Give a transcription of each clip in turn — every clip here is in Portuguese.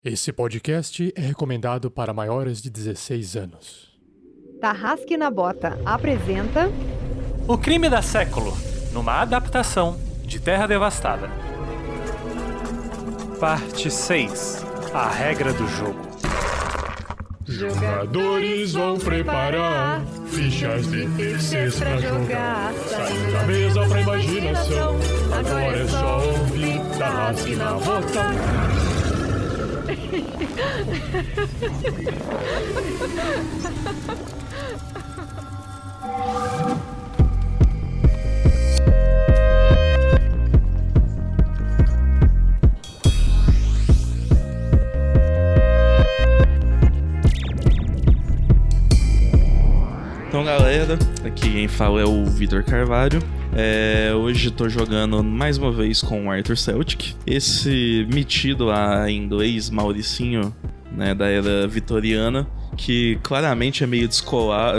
Esse podcast é recomendado para maiores de 16 anos. Tarrasque na Bota apresenta O Crime da Século, numa adaptação de Terra Devastada. Parte 6. A regra do jogo. Jogadores vão preparar fichas difíceis pra jogar. Saindo da mesa pra imaginação. Agora é só ouvir Tarrasque na Bota. Então galera, aqui quem fala é o Vitor Carvalho. Hoje tô jogando mais uma vez com o Arthur Celtic, esse metido ainda ex-Mauricinho, né, da era vitoriana, que claramente é meio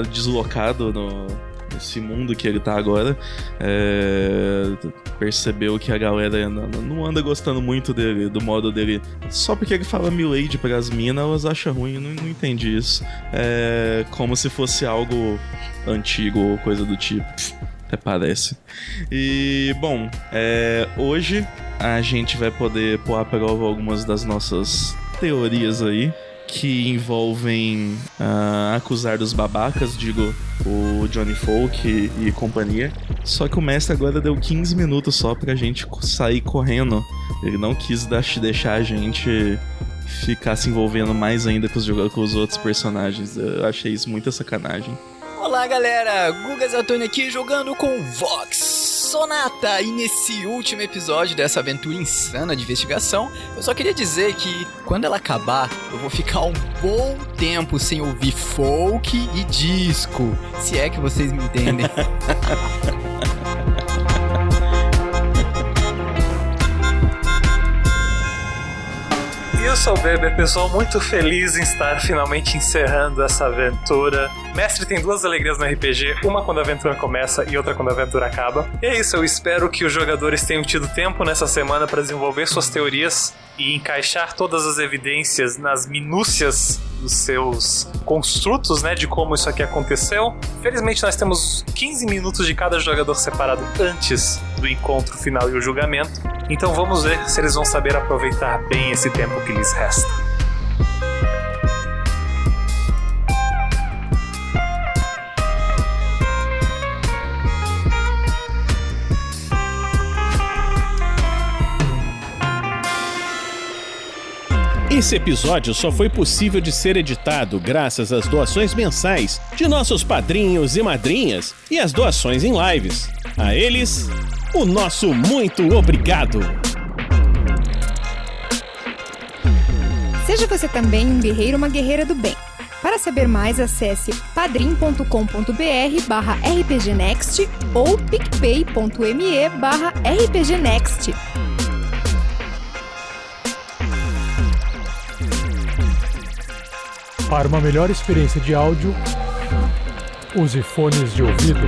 deslocado nesse mundo que ele tá agora. Percebeu que a galera não anda gostando muito dele, do modo dele. Só porque ele fala milady pras minas, elas acham ruim. Não entendi isso. Como se fosse algo antigo ou coisa do tipo. Até parece. E, bom, hoje a gente vai poder pôr à prova algumas das nossas teorias aí, que envolvem acusar dos babacas, digo, o Johnny Folk e companhia. Só que o mestre agora deu 15 minutos só pra gente sair correndo. Ele não quis deixar a gente ficar se envolvendo mais ainda com os outros personagens. Eu achei isso muita sacanagem. Olá galera, Gugas Antônio aqui jogando com Vox Sonata. E nesse último episódio dessa aventura insana de investigação, eu só queria dizer que quando ela acabar, eu vou ficar um bom tempo sem ouvir folk e disco, se é que vocês me entendem. Eu sou o Beber, pessoal, muito feliz em estar finalmente encerrando essa aventura. Mestre tem duas alegrias no RPG, uma quando a aventura começa e outra quando a aventura acaba. E é isso, eu espero que os jogadores tenham tido tempo nessa semana para desenvolver suas teorias e encaixar todas as evidências nas minúcias dos seus construtos, né, de como isso aqui aconteceu. Felizmente nós temos 15 minutos de cada jogador separado antes do encontro final e o julgamento. Então vamos ver se eles vão saber aproveitar bem esse tempo que lhes resta. Esse episódio só foi possível de ser editado graças às doações mensais de nossos padrinhos e madrinhas e às doações em lives. A eles, o nosso muito obrigado! Seja você também um guerreiro ou uma guerreira do bem. Para saber mais, acesse padrim.com.br/rpgnext ou picpay.me/rpgnext. Para uma melhor experiência de áudio, use fones de ouvido.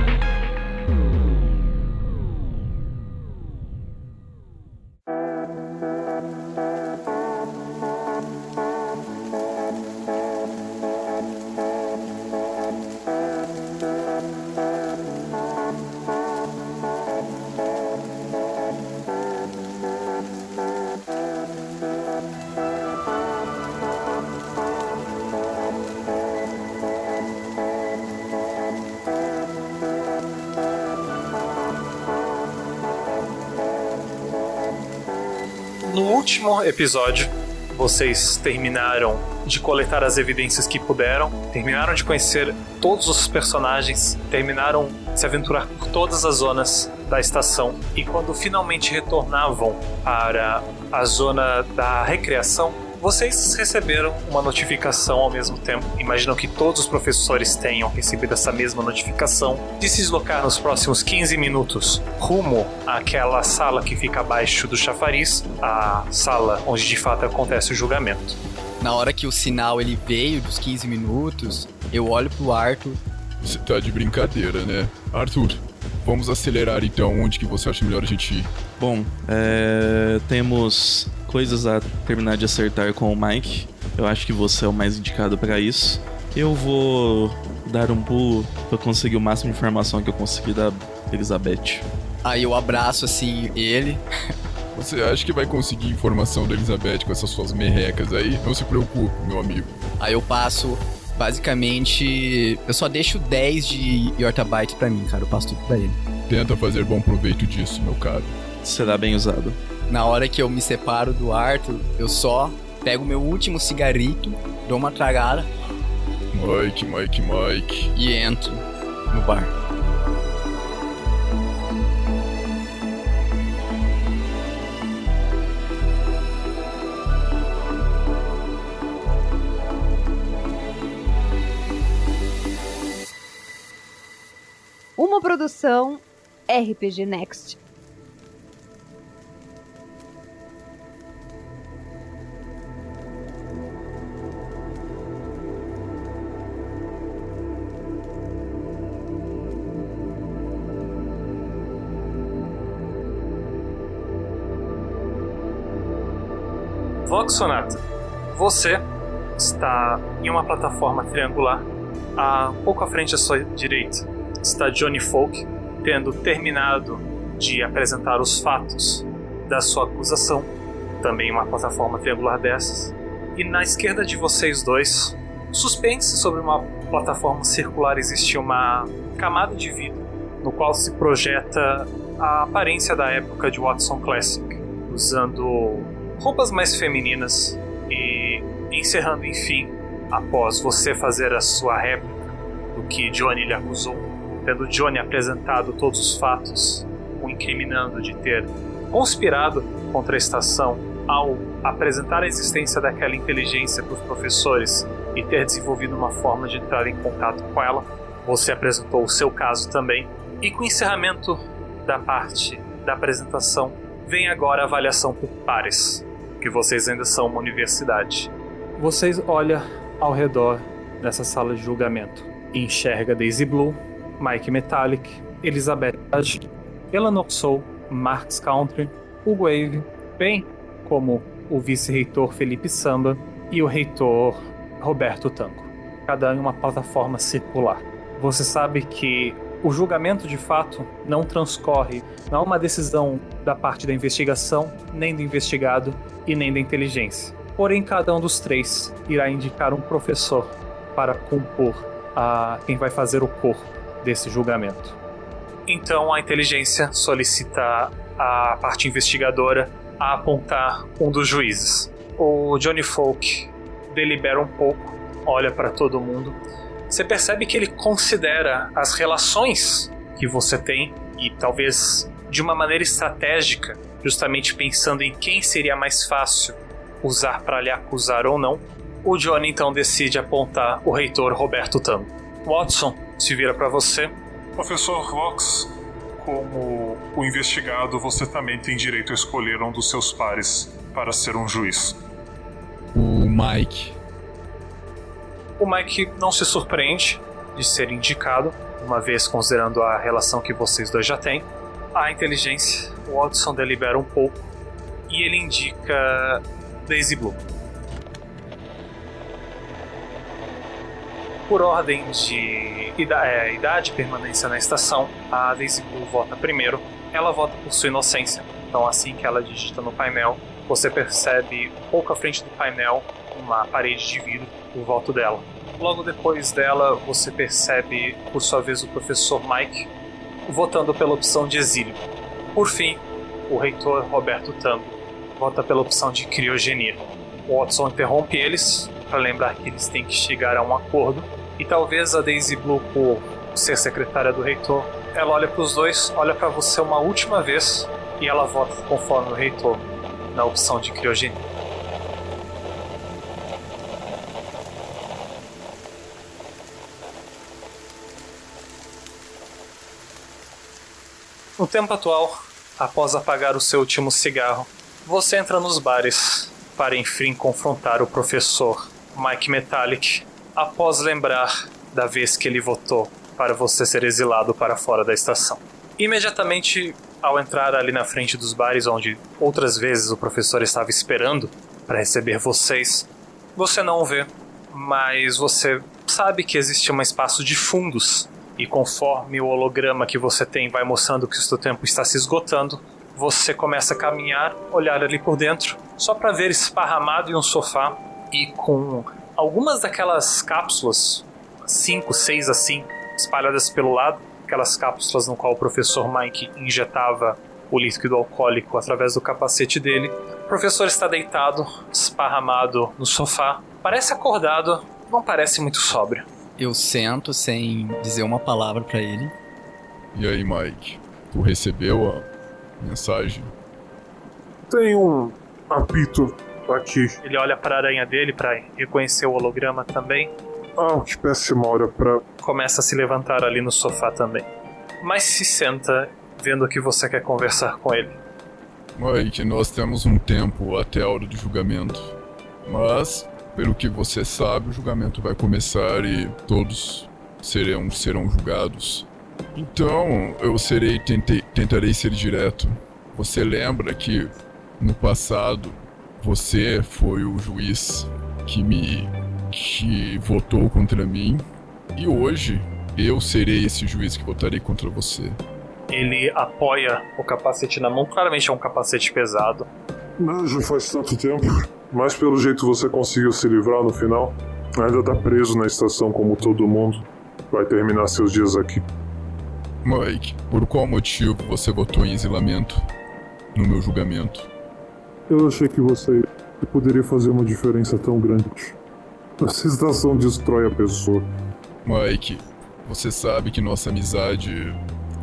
No último episódio, vocês terminaram de coletar as evidências que puderam, terminaram de conhecer todos os personagens, terminaram de se aventurar por todas as zonas da estação, e quando finalmente retornavam para a zona da recreação, vocês receberam uma notificação ao mesmo tempo. Imaginam que todos os professores tenham recebido essa mesma notificação de se deslocar nos próximos 15 minutos rumo àquela sala que fica abaixo do chafariz, a sala onde de fato acontece o julgamento. Na hora que o sinal ele veio dos 15 minutos, eu olho pro Arthur. Você tá de brincadeira, né? Arthur, vamos acelerar então. Onde que você acha melhor a gente ir? Bom, temos coisas a terminar de acertar com o Mike. Eu acho que você é o mais indicado pra isso. Eu vou dar um pulo pra conseguir o máximo de informação que eu conseguir da Elizabeth. Aí eu abraço, assim, ele. Você acha que vai conseguir informação da Elizabeth com essas suas merrecas aí? Não se preocupe, meu amigo. Aí eu passo, basicamente... Eu só deixo 10 de Yortabyte pra mim, cara. Eu passo tudo pra ele. Tenta fazer bom proveito disso, meu caro. Será bem usado. Na hora que eu me separo do Arthur, eu só pego meu último cigarrito, dou uma tragada Mike. e entro no bar. Uma produção RPG Next. Vox Sonata, você está em uma plataforma triangular. Pouco à frente à sua direita está Johnny Folk, tendo terminado de apresentar os fatos da sua acusação, também uma plataforma triangular dessas. E na esquerda de vocês dois, suspense sobre uma plataforma circular, existe uma camada de vidro no qual se projeta a aparência da época de Watson Classic, usando roupas mais femininas e encerrando, enfim, após você fazer a sua réplica do que Johnny lhe acusou, tendo Johnny apresentado todos os fatos, o incriminando de ter conspirado contra a estação ao apresentar a existência daquela inteligência para os professores e ter desenvolvido uma forma de entrar em contato com ela. Você apresentou o seu caso também. E com o encerramento da parte da apresentação, vem agora a avaliação por pares, que vocês ainda são uma universidade. Vocês olham ao redor dessa sala de julgamento e enxerga Daisy Blue, Mike Metallic, Elizabeth Age, Eleanor Soul, Marks Country, Hugo Wave, bem como o vice-reitor Felipe Samba e o reitor Roberto Tanco, cada um em uma plataforma circular. Você sabe que o julgamento de fato não transcorre, não é uma decisão da parte da investigação, nem do investigado e nem da inteligência. Porém, cada um dos três irá indicar um professor para compor quem vai fazer o corpo desse julgamento. Então a inteligência solicita a parte investigadora a apontar um dos juízes. O Johnny Folk delibera um pouco, olha para todo mundo. Você percebe que ele considera as relações que você tem e talvez de uma maneira estratégica, justamente pensando em quem seria mais fácil usar para lhe acusar ou não. O Johnny então decide apontar o reitor Roberto Tango. Watson se vira para você. Professor Vox, como o investigado, você também tem direito a escolher um dos seus pares para ser um juiz. O Mike. O Mike não se surpreende de ser indicado, uma vez considerando a relação que vocês dois já têm. A inteligência, o Watson delibera um pouco e ele indica Daisy Blue. Por ordem de idade e permanência na estação, a Daisy Blue vota primeiro. Ela vota por sua inocência. Então assim que ela digita no painel, você percebe um pouco à frente do painel uma parede de vidro, o voto dela. Logo depois dela, você percebe, por sua vez, o professor Mike votando pela opção de exílio. Por fim, o reitor Roberto Tango vota pela opção de criogenia. O Watson interrompe eles para lembrar que eles têm que chegar a um acordo. E talvez a Daisy Blue, por ser secretária do reitor, ela olha para os dois, olha para você uma última vez e ela vota conforme o reitor na opção de criogenia. No tempo atual, após apagar o seu último cigarro, você entra nos bares para enfim confrontar o professor Mike Metallic, após lembrar da vez que ele votou para você ser exilado para fora da estação. Imediatamente ao entrar ali na frente dos bares onde outras vezes o professor estava esperando para receber vocês, você não o vê, mas você sabe que existe um espaço de fundos e conforme o holograma que você tem vai mostrando que o seu tempo está se esgotando, você começa a caminhar, olhar ali por dentro, só para ver esparramado em um sofá e com algumas daquelas cápsulas, 5, 6 assim, espalhadas pelo lado, aquelas cápsulas no qual o professor Mike injetava o líquido alcoólico através do capacete dele. O professor está deitado, esparramado no sofá, parece acordado, não parece muito sóbrio. Eu sento sem dizer uma palavra pra ele. E aí, Mike? Tu recebeu a mensagem? Tem um apito aqui. Ele olha para a aranha dele para reconhecer o holograma também. Ah, que péssima hora pra... Começa a se levantar ali no sofá também. Mas se senta vendo que você quer conversar com ele. Mike, nós temos um tempo até a hora do julgamento. Mas, pelo que você sabe, o julgamento vai começar e todos serão julgados. Então, eu tentarei ser direto. Você lembra que, no passado, você foi o juiz que votou contra mim, e hoje eu serei esse juiz que votarei contra você. Ele apoia o capacete na mão, claramente é um capacete pesado. Não, já faz tanto tempo. Mas pelo jeito você conseguiu se livrar no final. Ainda tá preso na estação como todo mundo. Vai terminar seus dias aqui. Mike, por qual motivo você votou em exilamento no meu julgamento? Eu achei que você poderia fazer uma diferença tão grande. Essa estação destrói a pessoa. Mike, você sabe que nossa amizade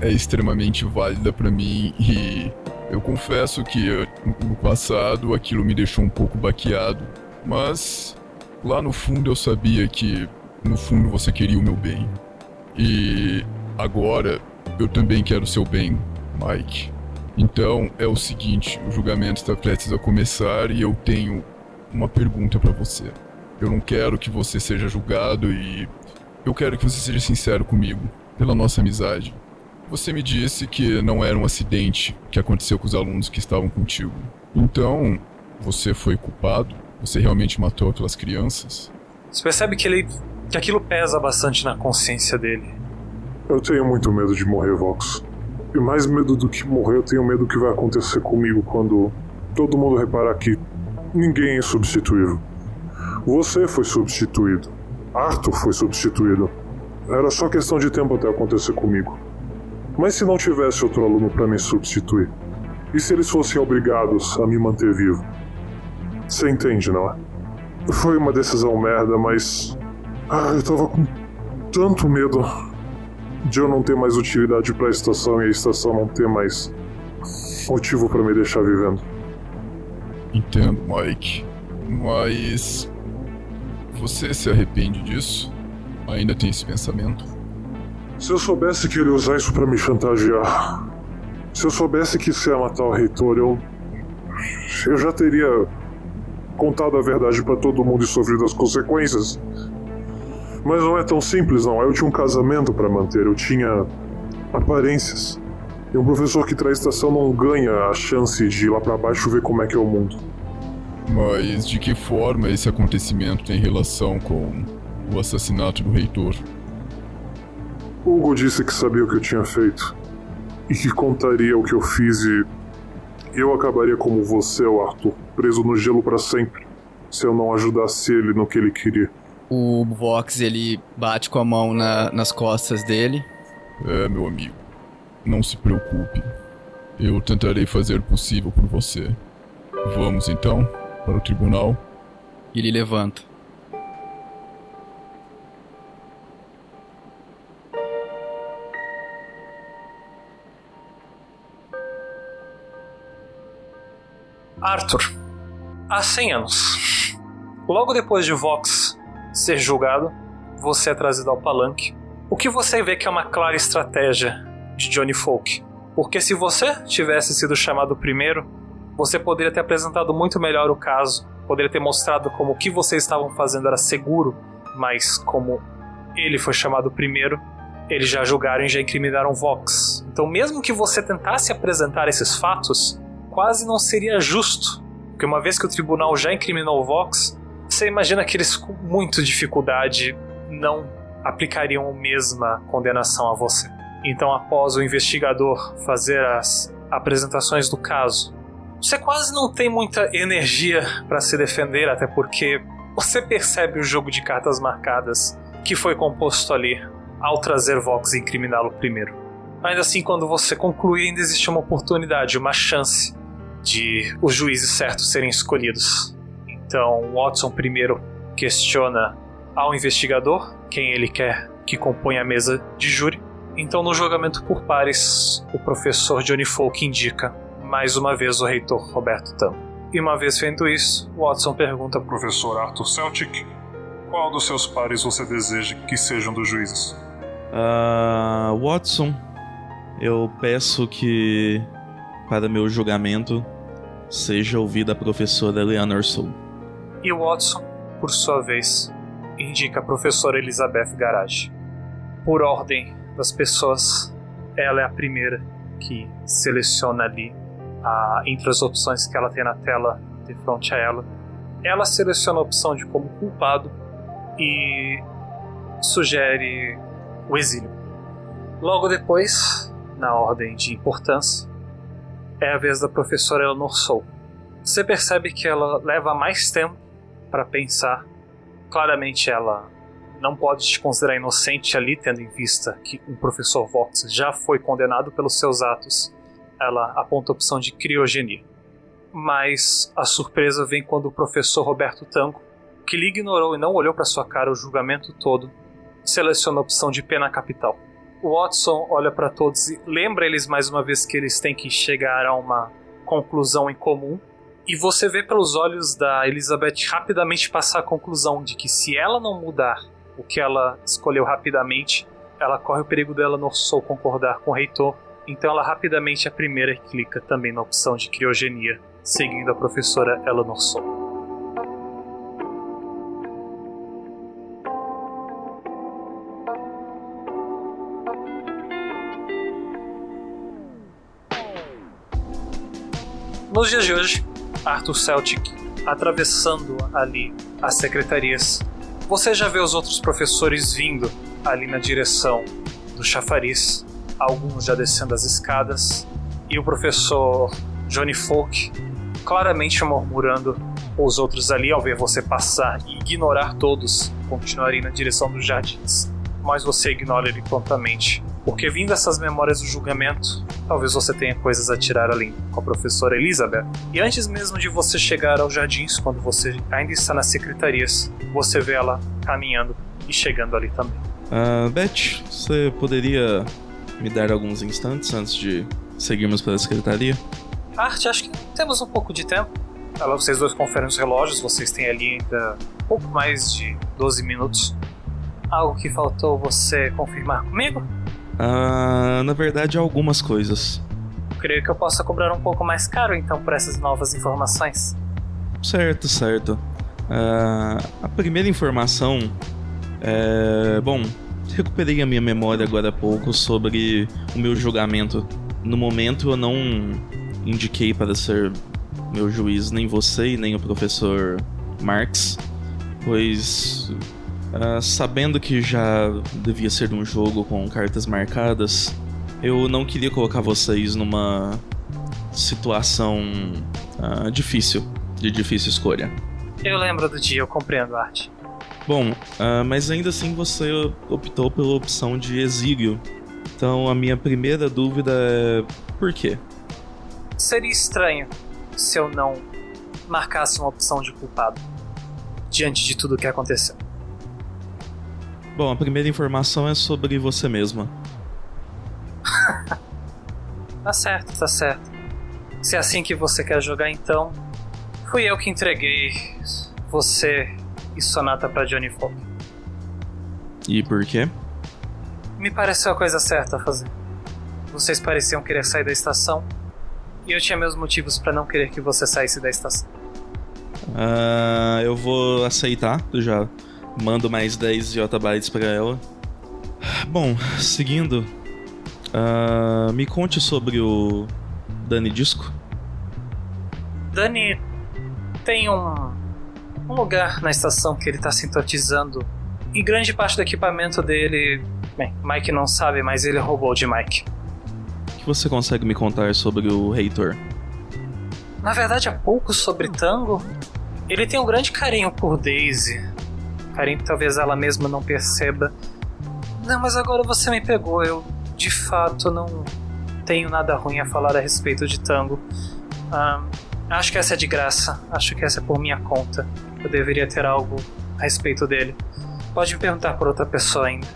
é extremamente válida pra mim e eu confesso que no passado aquilo me deixou um pouco baqueado, mas lá no fundo eu sabia que no fundo você queria o meu bem. E agora eu também quero o seu bem, Mike. Então é o seguinte, o julgamento está prestes a começar e eu tenho uma pergunta pra você. Eu não quero que você seja julgado e eu quero que você seja sincero comigo, pela nossa amizade. Você me disse que não era um acidente que aconteceu com os alunos que estavam contigo. Então, você foi culpado? Você realmente matou aquelas crianças? Você percebe que aquilo pesa bastante na consciência dele. Eu tenho muito medo de morrer, Vox. E mais medo do que morrer, eu tenho medo do que vai acontecer comigo quando todo mundo reparar que ninguém é substituível. Você foi substituído. Arthur foi substituído. Era só questão de tempo até acontecer comigo. Mas se não tivesse outro aluno pra me substituir? E se eles fossem obrigados a me manter vivo? Você entende, não é? Foi uma decisão merda, mas... eu tava com tanto medo de eu não ter mais utilidade pra estação e a estação não ter mais motivo pra me deixar vivendo. Entendo, Mike. Mas... você se arrepende disso? Ainda tem esse pensamento? Se eu soubesse que ele ia usar isso pra me chantagear, se eu soubesse que isso ia matar o reitor, eu já teria contado a verdade pra todo mundo e sofrido as consequências. Mas não é tão simples, não. Eu tinha um casamento pra manter, eu tinha aparências. E um professor que traz estação não ganha a chance de ir lá pra baixo ver como é que é o mundo. Mas de que forma esse acontecimento tem relação com o assassinato do reitor? Hugo disse que sabia o que eu tinha feito e que contaria o que eu fiz e eu acabaria como você, Arthur, preso no gelo pra sempre, se eu não ajudasse ele no que ele queria. O Vox, ele bate com a mão nas costas dele. Meu amigo, não se preocupe. Eu tentarei fazer o possível por você. Vamos então para o tribunal. Ele levanta. Arthur, há 100 anos, logo depois de Vox ser julgado, você é trazido ao palanque. O que você vê que é uma clara estratégia de Johnny Folk. Porque se você tivesse sido chamado primeiro, você poderia ter apresentado muito melhor o caso, poderia ter mostrado como o que vocês estavam fazendo era seguro, mas como ele foi chamado primeiro, eles já julgaram e já incriminaram Vox. Então, mesmo que você tentasse apresentar esses fatos, quase não seria justo. Porque uma vez que o tribunal já incriminou o Vox, você imagina que eles com muita dificuldade não aplicariam a mesma condenação a você. Então, após o investigador fazer as apresentações do caso, você quase não tem muita energia para se defender, até porque você percebe o jogo de cartas marcadas que foi composto ali ao trazer Vox e incriminá-lo primeiro. Mas assim, quando você concluir, ainda existe uma oportunidade, uma chance de os juízes certos serem escolhidos. Então, Watson primeiro questiona ao investigador quem ele quer que componha a mesa de júri. Então, no julgamento por pares, o professor Johnny Folk indica mais uma vez o reitor Roberto Tango. E uma vez feito isso, Watson pergunta ao Professor Arthur Celtic, qual dos seus pares você deseja que sejam dos juízes? Watson, eu peço que, para meu julgamento, seja ouvida a professora Eleanor Soul. E Watson, por sua vez, indica a professora Elizabeth Garage. Por ordem das pessoas, ela é a primeira que seleciona ali entre as opções que ela tem na tela de frente a ela. Ela seleciona a opção de como culpado e sugere o exílio. Logo depois, na ordem de importância, é a vez da professora Eleanor Soul. Você percebe que ela leva mais tempo para pensar. Claramente ela não pode te considerar inocente ali, tendo em vista que um professor Vox já foi condenado pelos seus atos. Ela aponta a opção de criogenia. Mas a surpresa vem quando o professor Roberto Tango, que lhe ignorou e não olhou para sua cara o julgamento todo, seleciona a opção de pena capital. O Watson olha para todos e lembra eles mais uma vez que eles têm que chegar a uma conclusão em comum. E você vê pelos olhos da Elizabeth rapidamente passar a conclusão de que se ela não mudar o que ela escolheu rapidamente, ela corre o perigo dela não só concordar com o reitor. Então ela rapidamente é a primeira que clica também na opção de criogenia, seguindo a professora Eleanor Soul. Nos dias de hoje, Arthur Celtic atravessando ali as secretarias, você já vê os outros professores vindo ali na direção do chafariz, alguns já descendo as escadas, e o professor Johnny Folk claramente murmurando os outros ali ao ver você passar e ignorar todos, continuarem na direção dos jardins. Mas você ignora ele prontamente, porque vindo essas memórias do julgamento, talvez você tenha coisas a tirar além com a professora Elizabeth. E antes mesmo de você chegar aos jardins, quando você ainda está nas secretarias, você vê ela caminhando e chegando ali também. Beth, você poderia me dar alguns instantes antes de seguirmos pela secretaria? Art, acho que temos um pouco de tempo. Vocês dois conferem os relógios, vocês têm ali ainda um pouco mais de 12 minutos. Algo que faltou você confirmar comigo? Na verdade, algumas coisas. Creio que eu possa cobrar um pouco mais caro, então, por essas novas informações. Certo. A primeira informação é... Bom, recuperei a minha memória agora há pouco sobre o meu julgamento. No momento, eu não indiquei para ser meu juiz nem você e nem o professor Marx, pois... sabendo que já devia ser um jogo com cartas marcadas, eu não queria colocar vocês numa situação difícil escolha. Eu lembro do dia, eu compreendo, Art. Bom, mas ainda assim você optou pela opção de exílio. Então a minha primeira dúvida é... por quê? Seria estranho se eu não marcasse uma opção de culpado diante de tudo o que aconteceu. Bom, a primeira informação é sobre você mesma. Tá certo. Se é assim que você quer jogar, então... Fui eu que entreguei você e Sonata pra Johnny Folk. E por quê? Me pareceu a coisa certa a fazer. Vocês pareciam querer sair da estação, e eu tinha meus motivos pra não querer que você saísse da estação. Eu vou aceitar, eu já... mando mais 10 JB pra ela. Bom, seguindo, me conte sobre o Dani Disco. Dani tem um lugar na estação que ele tá sintonizando. E grande parte do equipamento dele... Bem, Mike não sabe, mas ele roubou de Mike. O que você consegue me contar sobre o Heitor? Na verdade, há pouco sobre Tango. Ele tem um grande carinho por Daisy. Carinho que talvez ela mesma não perceba. Não, mas agora você me pegou. Eu, de fato, não tenho nada ruim a falar a respeito de Tango. Acho que essa é de graça. Acho que essa é por minha conta. Eu deveria ter algo a respeito dele. Pode me perguntar por outra pessoa ainda.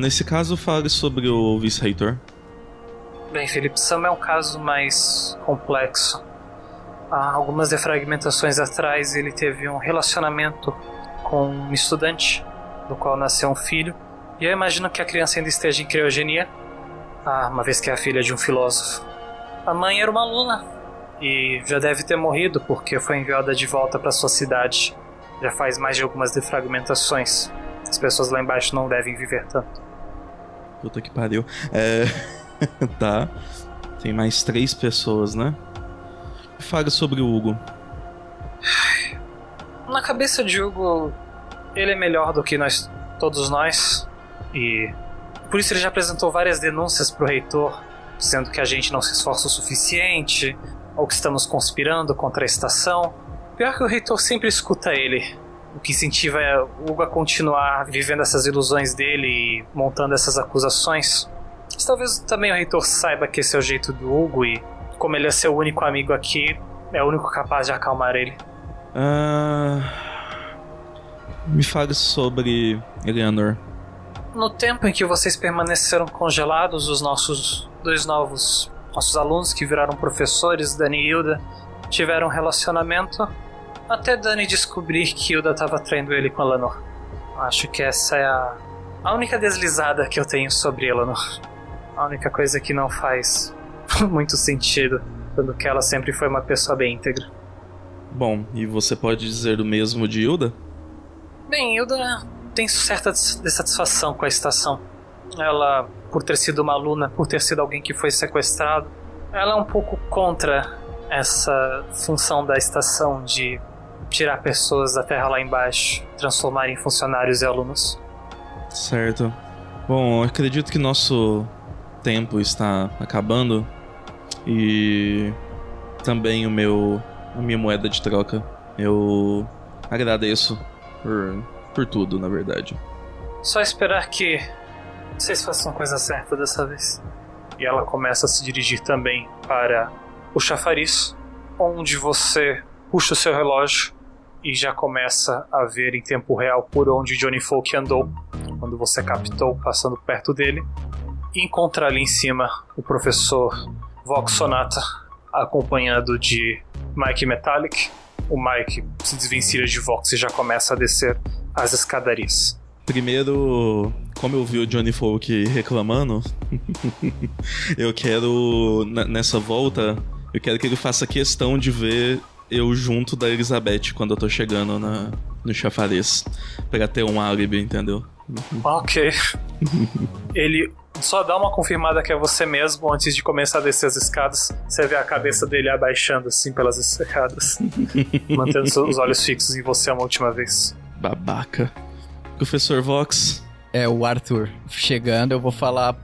Nesse caso, fale sobre o Vice-Reitor. Bem, Felipe, Sam é um caso mais complexo. Há algumas defragmentações atrás, ele teve um relacionamento com um estudante, do qual nasceu um filho. E eu imagino que a criança ainda esteja em criogenia, uma vez que é a filha de um filósofo. A mãe era uma aluna e já deve ter morrido porque foi enviada de volta para sua cidade. Já faz mais de algumas defragmentações. As pessoas lá embaixo não devem viver tanto. Puta que pariu. Tá. Tem mais 3 pessoas, né? Fale sobre o Hugo. Na cabeça de Hugo, ele é melhor do que todos nós. E por isso ele já apresentou várias denúncias pro reitor, dizendo que a gente não se esforça o suficiente, ou que estamos conspirando contra a estação. Pior que o reitor sempre escuta ele, o que incentiva o Hugo a continuar vivendo essas ilusões dele e montando essas acusações. Mas talvez também o reitor saiba que esse é o jeito do Hugo e, como ele é seu único amigo aqui, é o único capaz de acalmar ele. Me fale sobre Eleanor. No tempo em que vocês permaneceram congelados, os nossos 2 novos alunos que viraram professores, Dani e Hilda, tiveram um relacionamento, até Dani descobrir que Hilda estava traindo ele com Eleanor. Acho que essa é a única deslizada que eu tenho sobre Eleanor. A única coisa que não faz muito sentido, sendo que ela sempre foi uma pessoa bem íntegra. Bom, e você pode dizer o mesmo de Hilda? Bem, Hilda tem certa dissatisfação com a estação. Ela, por ter sido uma aluna, por ter sido alguém que foi sequestrado, ela é um pouco contra essa função da estação de tirar pessoas da terra lá embaixo, transformar em funcionários e alunos. Certo. Bom, eu acredito que nosso tempo está acabando e também a minha moeda de troca. Eu agradeço por tudo, na verdade. Só esperar que vocês façam a coisa certa dessa vez. E ela começa a se dirigir também para o chafariz, onde você puxa o seu relógio e já começa a ver em tempo real por onde Johnny Folk andou quando você captou passando perto dele. E encontra ali em cima o professor Vox Sonata, acompanhado de Mike Metallic. O Mike se desvencilha de Vox e já começa a descer as escadarias. Primeiro, como eu vi o Johnny Folk reclamando, eu quero, nessa volta, eu quero que ele faça questão de ver eu junto da Elizabeth quando eu tô chegando no chafariz, pra ter um álibi, entendeu? Ok. Ele só dá uma confirmada que é você mesmo antes de começar a descer as escadas. Você vê a cabeça dele abaixando assim pelas escadas, mantendo os olhos fixos em você uma última vez. Babaca. Professor Vox. O Arthur chegando, eu vou falar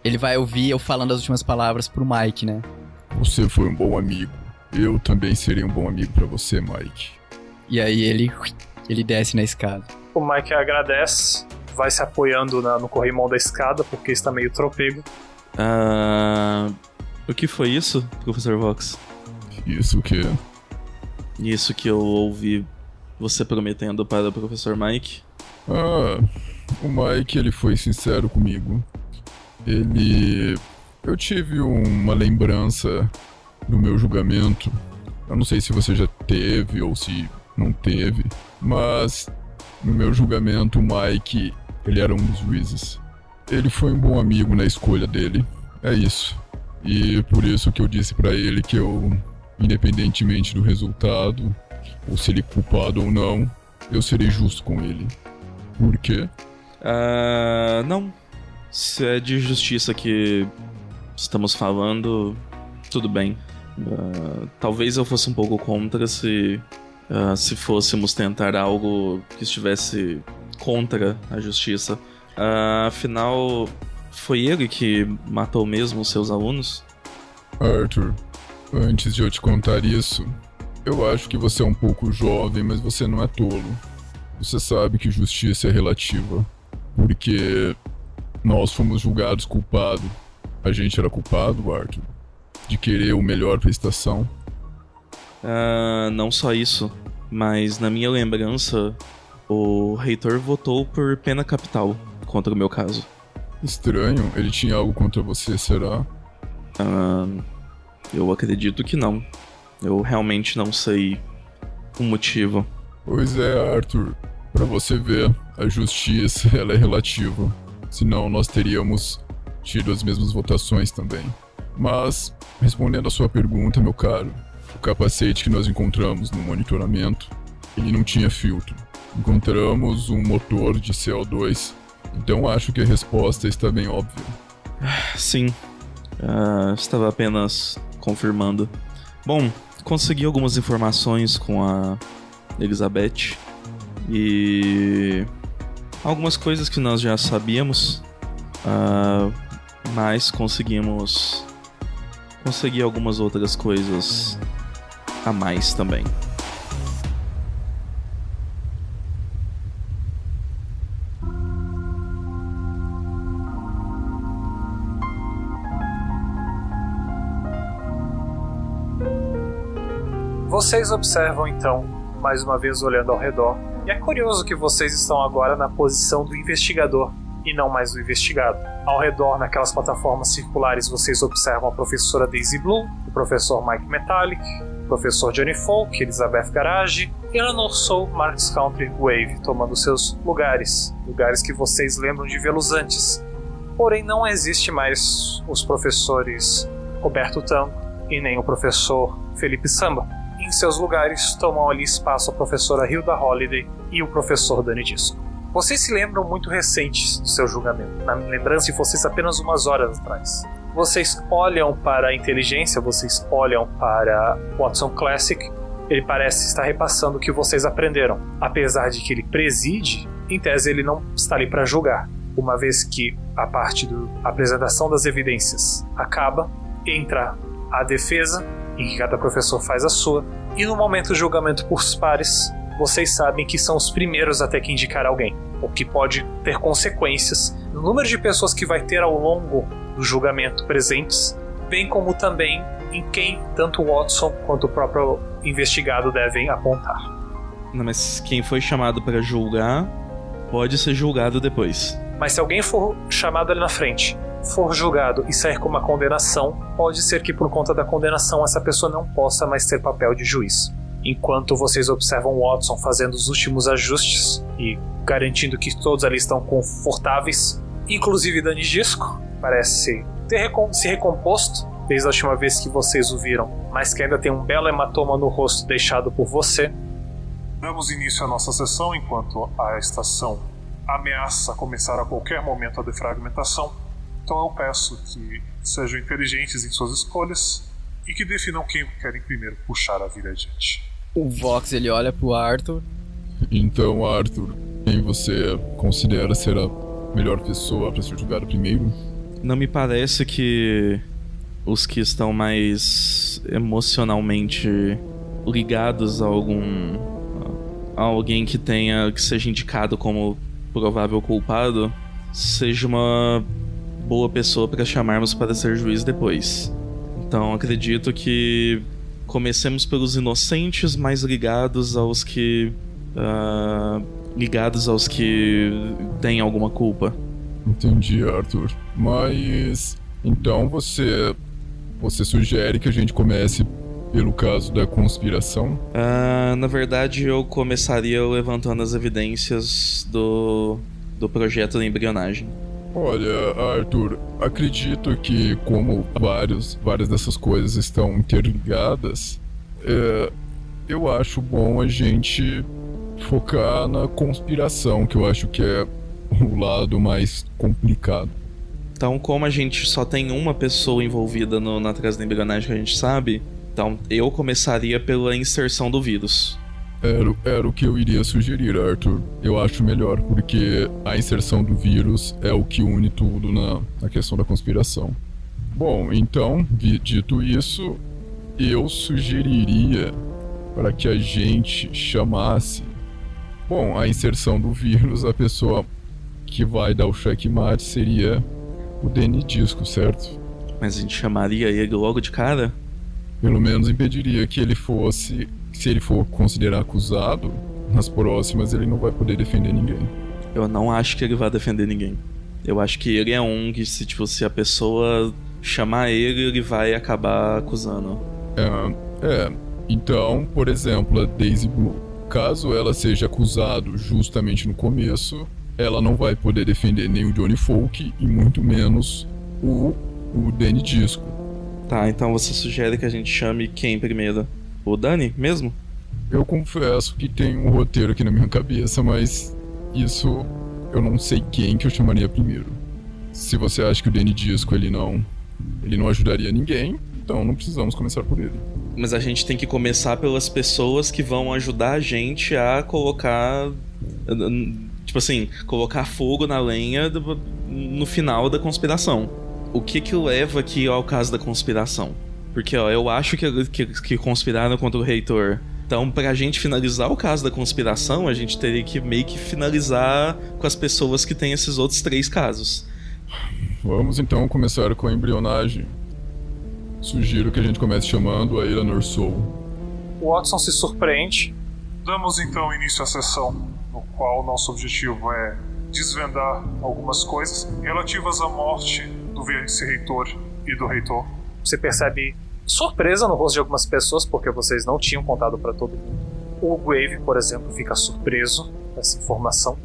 ele vai ouvir eu falando as últimas palavras pro Mike, né? Você foi um bom amigo. Eu também serei um bom amigo pra você, Mike. E aí ele desce na escada. O Mike agradece, vai se apoiando no corrimão da escada, porque está meio tropego. O que foi isso, Professor Vox? Isso o quê? Isso que eu ouvi você prometendo para o Professor Mike. O Mike, ele foi sincero comigo. Eu tive uma lembrança no meu julgamento. Eu não sei se você já teve ou se não teve, mas no meu julgamento o Mike, ele era um dos juízes. Ele foi um bom amigo na escolha dele, é isso. E por isso que eu disse pra ele que eu, independentemente do resultado, ou se ele é culpado ou não, eu serei justo com ele. Por quê? Não. Se é de justiça que estamos falando, tudo bem. Talvez eu fosse um pouco contra se fôssemos tentar algo que estivesse contra a justiça. Afinal, foi ele que matou mesmo os seus alunos? Arthur, antes de eu te contar isso, eu acho que você é um pouco jovem, mas você não é tolo. Você sabe que justiça é relativa. Porque nós fomos julgados culpados. A gente era culpado, Arthur, de querer o melhor pra estação. Não só isso, mas na minha lembrança, o reitor votou por pena capital contra o meu caso. Estranho, ele tinha algo contra você, será? Eu acredito que não. Eu realmente não sei o motivo. Pois é, Arthur. Pra você ver, a justiça ela é relativa. Senão nós teríamos tido as mesmas votações também. Mas, respondendo a sua pergunta, meu caro, o capacete que nós encontramos no monitoramento, ele não tinha filtro. Encontramos um motor de CO2, então acho que a resposta está bem óbvia. Sim, estava apenas confirmando. Bom, consegui algumas informações com a Elizabeth e algumas coisas que nós já sabíamos, mas consegui algumas outras coisas a mais também. Vocês observam então, mais uma vez olhando ao redor, e é curioso que vocês estão agora na posição do investigador e não mais do investigado. Ao redor, naquelas plataformas circulares, vocês observam a professora Daisy Blue, o professor Mike Metallic, o professor Johnny Folk, Elizabeth Garage e Eleanor Soul, Marks Country Wave, tomando seus lugares que vocês lembram de vê-los antes. Porém, não existe mais os professores Roberto Tango e nem o professor Felipe Samba. Em seus lugares, tomam ali espaço a professora Hilda Holiday e o professor Danny Disco. Vocês se lembram muito recentes do seu julgamento, na lembrança de vocês apenas umas horas atrás. Vocês olham para a inteligência, vocês olham para Watson Classic, ele parece estar repassando o que vocês aprenderam. Apesar de que ele preside, em tese ele não está ali para julgar. Uma vez que a parte da apresentação das evidências acaba, entra a defesa, em que cada professor faz a sua, e no momento do julgamento por pares, vocês sabem que são os primeiros a ter que indicar alguém, o que pode ter consequências no número de pessoas que vai ter ao longo do julgamento presentes, bem como também em quem tanto Watson quanto o próprio investigado devem apontar. Não, mas quem foi chamado para julgar pode ser julgado depois. Mas se alguém for chamado ali na frente, for julgado e sair com uma condenação, pode ser que por conta da condenação essa pessoa não possa mais ter papel de juiz. Enquanto vocês observam Watson fazendo os últimos ajustes e garantindo que todos ali estão confortáveis, inclusive Danny Disco parece ter se recomposto desde a última vez que vocês o viram, mas que ainda tem um belo hematoma no rosto deixado por você. Damos início à nossa sessão enquanto a estação ameaça começar a qualquer momento a defragmentação. Então eu peço que sejam inteligentes em suas escolhas e que definam quem querem primeiro puxar a vida adiante. O Vox, ele olha pro Arthur. Então, Arthur, quem você considera ser a melhor pessoa para ser julgado primeiro? Não me parece que os que estão mais emocionalmente ligados a alguém que seja indicado como provável culpado seja uma boa pessoa para chamarmos para ser juiz depois. Então acredito que comecemos pelos inocentes, mais ligados aos que têm alguma culpa. Entendi, Arthur. Mas então você sugere que a gente comece pelo caso da conspiração? Na verdade, eu começaria levantando as evidências do projeto da embrionagem. Olha, Arthur, acredito que como várias dessas coisas estão interligadas, eu acho bom a gente focar na conspiração, que eu acho que é o lado mais complicado. Então, como a gente só tem uma pessoa envolvida na trás da embrionagem que a gente sabe, então eu começaria pela inserção do vírus. Era o que eu iria sugerir, Arthur. Eu acho melhor, porque a inserção do vírus é o que une tudo na questão da conspiração. Bom, então, dito isso, eu sugeriria para que a gente chamasse... Bom, a inserção do vírus, a pessoa que vai dar o checkmate seria o Danny Disco, certo? Mas a gente chamaria ele logo de cara? Pelo menos impediria que ele fosse... Se ele for considerar acusado, nas próximas ele não vai poder defender ninguém. Eu não acho que ele vai defender ninguém. Eu acho que ele é um que, se a pessoa chamar ele, ele vai acabar acusando. Então, por exemplo, a Daisy Blue. Caso ela seja acusada justamente no começo, ela não vai poder defender nem o Johnny Folk e muito menos o Danny Disco. Tá, então você sugere que a gente chame quem primeiro? O Danny mesmo? Eu confesso que tem um roteiro aqui na minha cabeça, mas isso eu não sei quem que eu chamaria primeiro. Se você acha que o Danny Disco ele não ajudaria ninguém, então não precisamos começar por ele. Mas a gente tem que começar pelas pessoas que vão ajudar a gente a colocar... Tipo assim, colocar fogo na lenha no final da conspiração. O que leva aqui ao caso da conspiração? Porque, eu acho que conspiraram contra o reitor. Então, pra gente finalizar o caso da conspiração, a gente teria que meio que finalizar com as pessoas que têm esses outros 3 casos. Vamos então começar com a embrionagem. Sugiro que a gente comece chamando a Eleanor Soul. O Watson se surpreende. Damos então início à sessão, no qual nosso objetivo é desvendar algumas coisas relativas à morte do vice-reitor e do reitor. Você percebe surpresa no rosto de algumas pessoas, porque vocês não tinham contado pra todo mundo. O Wave, por exemplo, fica surpreso com essa informação.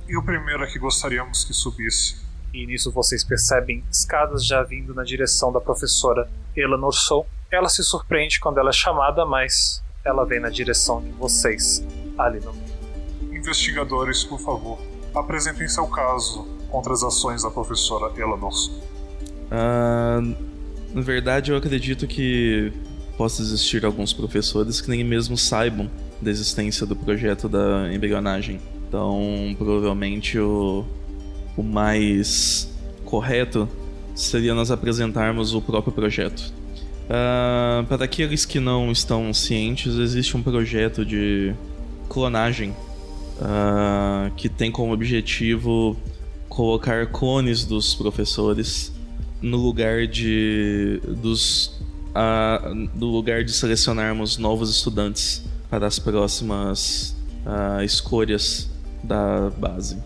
E o primeiro é que gostaríamos que subisse. E nisso vocês percebem escadas já vindo na direção da professora Eleanor Soul. Ela se surpreende quando ela é chamada, mas ela vem na direção de vocês, ali no meio. Investigadores, por favor, apresentem seu caso contra as ações da professora Eleanor Soul. Na verdade, eu acredito que possa existir alguns professores que nem mesmo saibam da existência do projeto da embrionagem. Então, provavelmente o mais correto seria nós apresentarmos o próprio projeto. Para aqueles que não estão cientes, existe um projeto de clonagem que tem como objetivo colocar clones dos professores no lugar de selecionarmos novos estudantes para as próximas escolhas da base.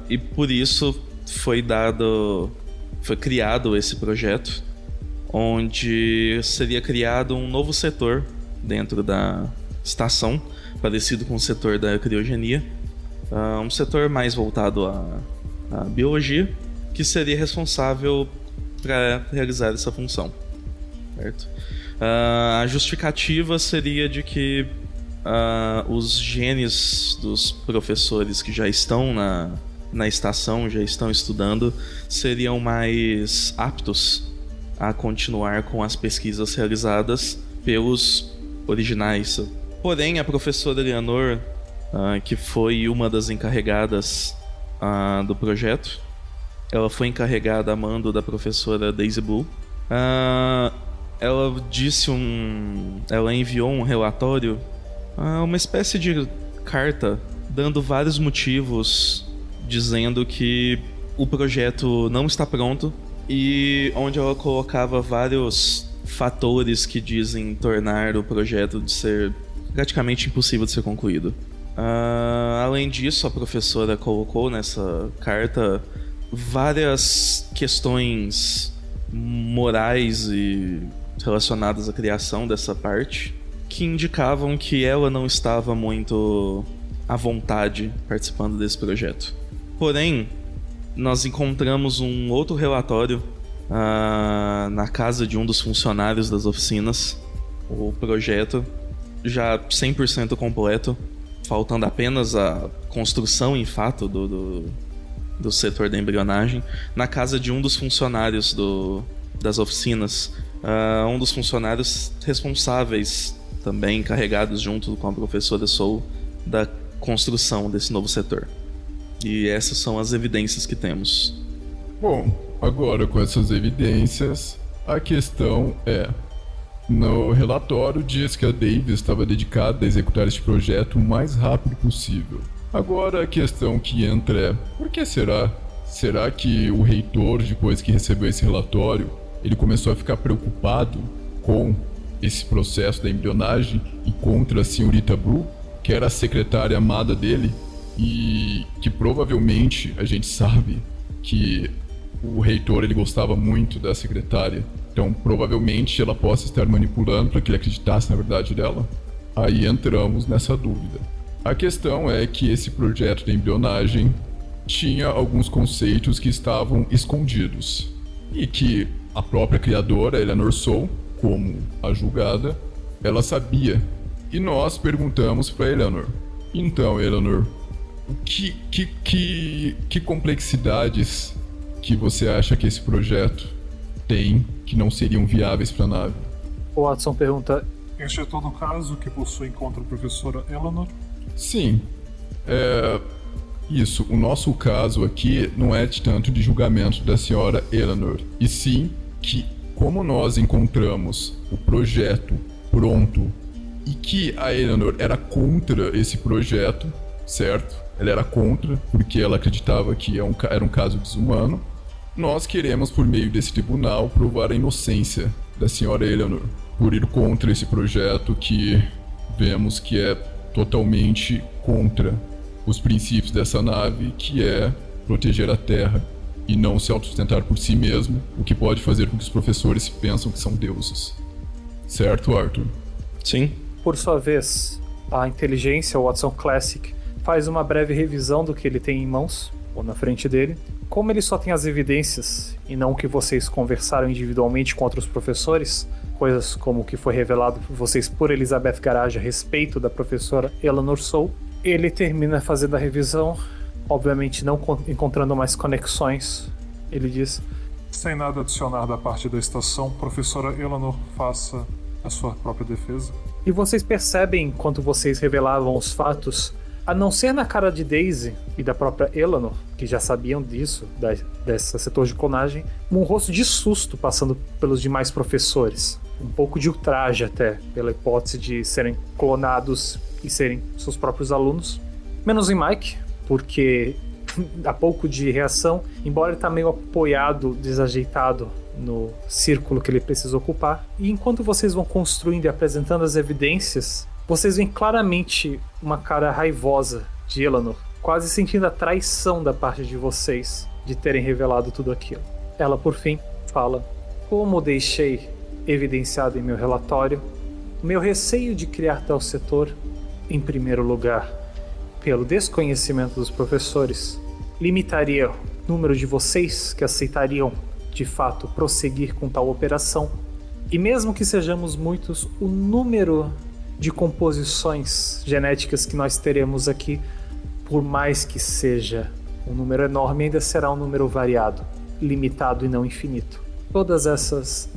E por isso foi criado esse projeto, onde seria criado um novo setor dentro da estação, parecido com o setor da criogenia, um setor mais voltado à biologia, que seria responsável para realizar essa função, certo? A justificativa seria de que os genes dos professores que já estão na estação, já estão estudando, seriam mais aptos a continuar com as pesquisas realizadas pelos originais. Porém, a professora Eleanor, que foi uma das encarregadas do projeto, ela foi encarregada a mando da professora Daisy Blue. Ela enviou um relatório, uma espécie de carta, dando vários motivos, dizendo que o projeto não está pronto e onde ela colocava vários fatores que dizem tornar o projeto de ser praticamente impossível de ser concluído. Além disso, a professora colocou nessa carta várias questões morais e relacionadas à criação dessa parte, que indicavam que ela não estava muito à vontade participando desse projeto. Porém, nós encontramos um outro relatório na casa de um dos funcionários das oficinas, o projeto já 100% completo, faltando apenas a construção, em fato, do setor da embrionagem, na casa de um dos funcionários das oficinas. Um dos funcionários responsáveis, também encarregados junto com a professora Soul, da construção desse novo setor. E essas são as evidências que temos. Bom, agora com essas evidências, a questão é... No relatório diz que a Davis estava dedicada a executar este projeto o mais rápido possível. Agora a questão que entra é, por que será? Será que o reitor, depois que recebeu esse relatório, ele começou a ficar preocupado com esse processo da embrionagem e contra a senhorita Bru, que era a secretária amada dele, e que provavelmente a gente sabe que o reitor ele gostava muito da secretária. Então, provavelmente ela possa estar manipulando para que ele acreditasse na verdade dela. Aí entramos nessa dúvida. A questão é que esse projeto de embrionagem tinha alguns conceitos que estavam escondidos. E que a própria criadora, Eleanor Soul, como a julgada, ela sabia. E nós perguntamos para Eleanor. Então, Eleanor, que complexidades que você acha que esse projeto tem que não seriam viáveis para a nave? O Watson pergunta: Este é todo o caso que possui contra a professora Eleanor? Sim. Isso, o nosso caso aqui não é tanto de julgamento da senhora Eleanor, e sim que, como nós encontramos o projeto pronto e que a Eleanor era contra esse projeto, certo? Ela era contra porque ela acreditava que era um caso desumano. Nós queremos, por meio desse tribunal, provar a inocência da senhora Eleanor por ir contra esse projeto que vemos que é totalmente contra os princípios dessa nave, que é proteger a Terra e não se autossustentar por si mesmo, o que pode fazer com que os professores pensam que são deuses. Certo, Arthur? Sim. Por sua vez, a inteligência, o Watson Classic, faz uma breve revisão do que ele tem em mãos, ou na frente dele. Como ele só tem as evidências e não o que vocês conversaram individualmente com outros professores, coisas como o que foi revelado por vocês por Elizabeth Garage a respeito da professora Eleanor Soul, ele termina fazendo a revisão, obviamente não encontrando mais conexões. Ele diz: Sem nada a adicionar da parte da estação, professora Eleanor, faça a sua própria defesa. E vocês percebem, enquanto vocês revelavam os fatos, a não ser na cara de Daisy e da própria Eleanor, que já sabiam disso, desse setor de clonagem, um rosto de susto passando pelos demais professores. Um pouco de ultraje até, pela hipótese de serem clonados e serem seus próprios alunos. Menos em Mike, porque há pouco de reação, embora ele está meio apoiado, desajeitado no círculo que ele precisa ocupar. E enquanto vocês vão construindo e apresentando as evidências, vocês veem claramente uma cara raivosa de Eleanor, quase sentindo a traição da parte de vocês de terem revelado tudo aquilo. Ela, por fim, fala: Como deixei evidenciado em meu relatório, meu receio de criar tal setor, em primeiro lugar, pelo desconhecimento dos professores, limitaria o número de vocês que aceitariam, de fato, prosseguir com tal operação. E mesmo que sejamos muitos, o número de composições genéticas que nós teremos aqui, por mais que seja um número enorme, ainda será um número variado, limitado e não infinito. Todas essas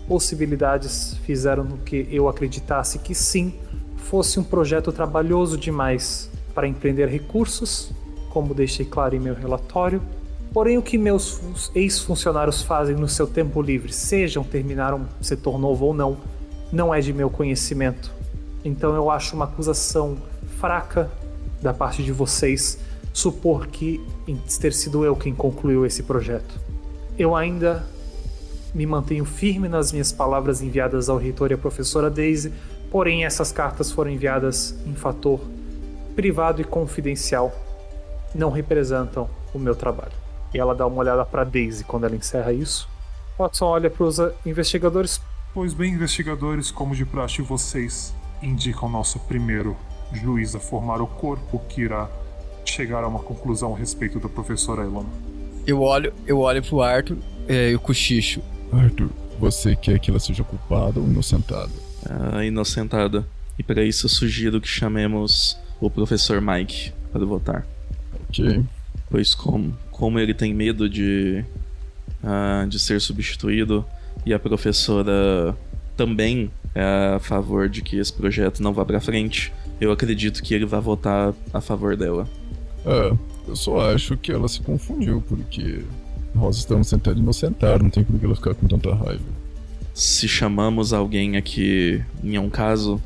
possibilidades fizeram com que eu acreditasse que sim, fosse um projeto trabalhoso demais para empreender recursos, como deixei claro em meu relatório. Porém, o que meus ex-funcionários fazem no seu tempo livre, sejam terminar um setor novo ou não é de meu conhecimento. Então eu acho uma acusação fraca da parte de vocês supor que ter sido eu quem concluiu esse projeto. Eu ainda me mantenho firme nas minhas palavras enviadas ao reitor e à professora Daisy, porém essas cartas foram enviadas em fator privado e confidencial, não representam o meu trabalho. E ela dá uma olhada para Daisy quando ela encerra isso. Watson olha para os investigadores. Pois bem, investigadores, como de praxe, vocês indicam nosso primeiro juiz a formar o corpo que irá chegar a uma conclusão a respeito da professora Eleanor. Eu olho pro Arthur e o cochicho. Arthur, você quer que ela seja culpada ou inocentada? Inocentada. E para isso eu sugiro que chamemos o professor Mike para votar. Ok. Pois como ele tem medo de ser substituído e a professora também é a favor de que esse projeto não vá pra frente, eu acredito que ele vai votar a favor dela. Eu só acho que ela se confundiu, porque nós estamos tentando inocentar, não tem por que ela ficar com tanta raiva. Se chamamos alguém aqui em um caso,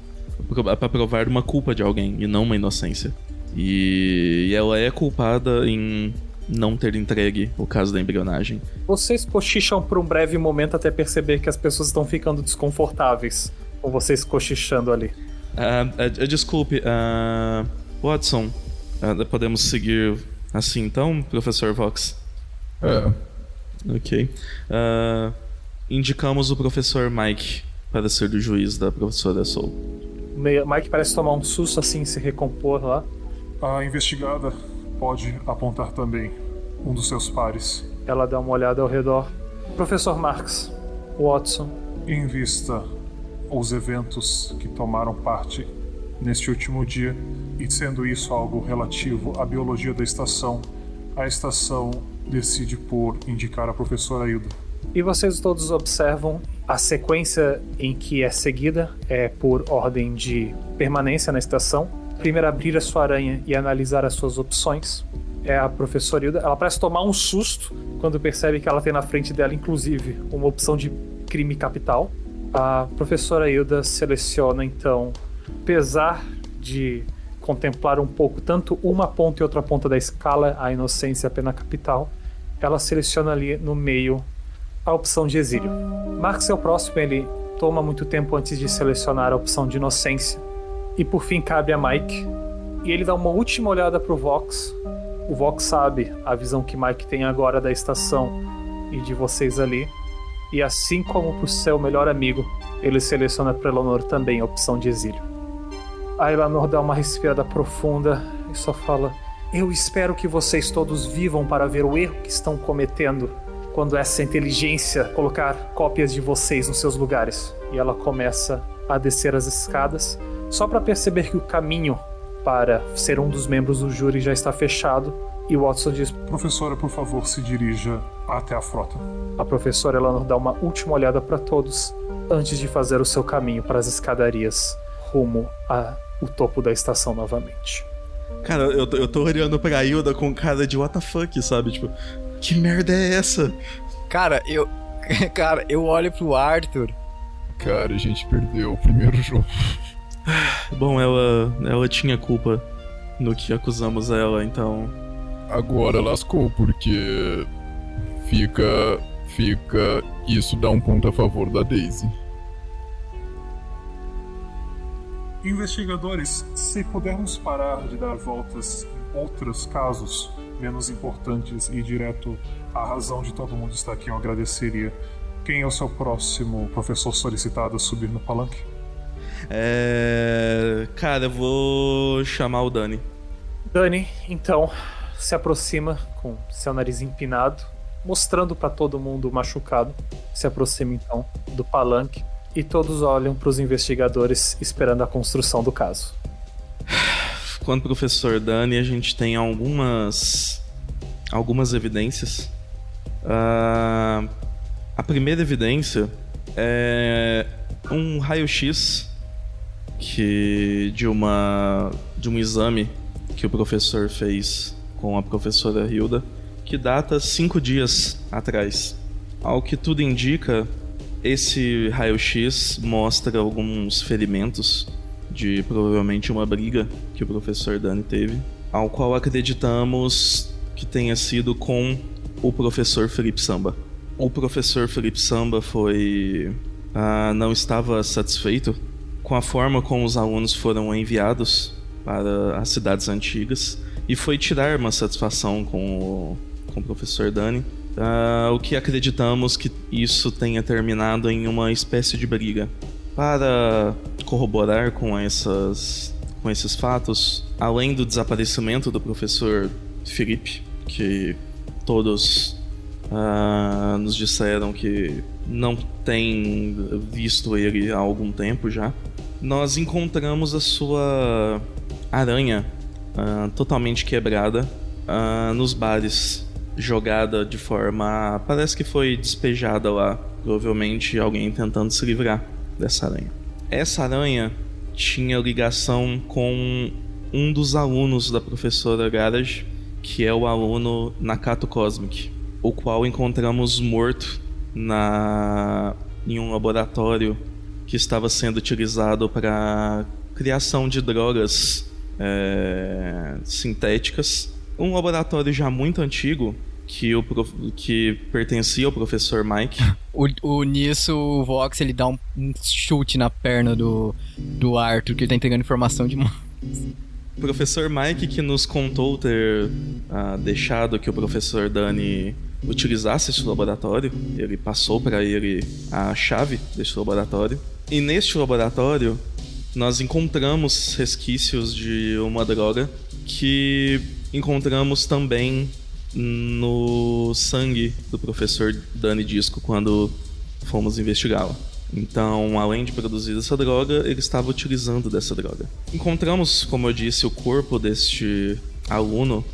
é pra provar uma culpa de alguém e não uma inocência. E ela é culpada em não ter entregue o caso da embrionagem. Vocês cochicham por um breve momento até perceber que as pessoas estão ficando desconfortáveis com vocês cochichando ali. Desculpe, Watson, podemos seguir assim então, professor Vox? Ok. Indicamos o professor Mike para ser o juiz da professora Soul. Mike parece tomar um susto assim e se recompor lá. A investigada pode apontar também um dos seus pares. Ela dá uma olhada ao redor. Professor Marx, Watson. Em vista os eventos que tomaram parte neste último dia, e sendo isso algo relativo à biologia da estação, a estação decide por indicar a professora Hilda. E vocês todos observam a sequência em que é seguida é por ordem de permanência na estação. Primeiro abrir a sua aranha e analisar as suas opções. É a professora Hilda. Ela parece tomar um susto quando percebe que ela tem na frente dela, inclusive, uma opção de crime capital. A professora Hilda seleciona, então, apesar de contemplar um pouco tanto uma ponta e outra ponta da escala, a inocência e a pena capital, ela seleciona ali no meio a opção de exílio. Marx é o próximo, ele toma muito tempo antes de selecionar a opção de inocência. E por fim cabe a Mike. E ele dá uma última olhada pro Vox. O Vox sabe a visão que Mike tem agora da estação e de vocês ali. E assim como pro seu melhor amigo, ele seleciona para Eleanor também a opção de exílio. A Eleanor dá uma respirada profunda e só fala: eu espero que vocês todos vivam para ver o erro que estão cometendo quando essa inteligência colocar cópias de vocês nos seus lugares. E ela começa a descer as escadas, só para perceber que o caminho para ser um dos membros do júri já está fechado. E o Watson diz: professora, por favor, se dirija até a frota. A professora Eleanor dá uma última olhada para todos antes de fazer o seu caminho para as escadarias rumo ao topo da estação novamente. Cara, eu tô olhando pra Hilda com cara de what the fuck, sabe? Tipo, que merda é essa? Cara, eu olho pro Arthur. Cara, a gente perdeu o primeiro jogo. Bom, ela tinha culpa no que acusamos ela, então... Agora lascou, porque isso dá um ponto a favor da Daisy. Investigadores, se pudermos parar de dar voltas em outros casos menos importantes e ir direto à razão de todo mundo estar aqui, eu agradeceria. Quem é o seu próximo professor solicitado a subir no palanque? Cara, eu vou chamar o Dani. Dani, então, se aproxima com seu nariz empinado, mostrando para todo mundo machucado. Se aproxima então do palanque e todos olham para os investigadores esperando a construção do caso. Quanto ao professor Dani, a gente tem algumas evidências. A primeira evidência é um raio-x de um exame que o professor fez com a professora Hilda, que data 5 dias atrás. Ao que tudo indica, esse raio-x mostra alguns ferimentos de provavelmente uma briga que o professor Dani teve, ao qual acreditamos que tenha sido com o professor Felipe Samba. O professor Felipe Samba não estava satisfeito com a forma como os alunos foram enviados para as cidades antigas e foi tirar uma satisfação com o professor Dani, o que acreditamos que isso tenha terminado em uma espécie de briga. Para corroborar com esses fatos, além do desaparecimento do professor Felipe, que todos nos disseram que não tem visto ele há algum tempo já, nós encontramos a aranha totalmente quebrada nos bares, jogada de forma... Parece que foi despejada lá. Provavelmente alguém tentando se livrar dessa aranha. Essa aranha tinha ligação com um dos alunos da professora Garage, que é o aluno Nakato Cosmic, o qual encontramos morto em um laboratório que estava sendo utilizado para criação de drogas sintéticas. Um laboratório já muito antigo que pertencia ao professor Mike. Nisso, o Vox ele dá um chute na perna do Arthur, que ele tá entregando informação demais. O professor Mike, que nos contou ter deixado que o professor Dani utilizasse esse laboratório, ele passou para ele a chave deste laboratório. E neste laboratório, nós encontramos resquícios de uma droga que encontramos também no sangue do professor Dani Disco quando fomos investigá-la. Então, além de produzir essa droga, ele estava utilizando dessa droga. Encontramos, como eu disse, o corpo deste aluno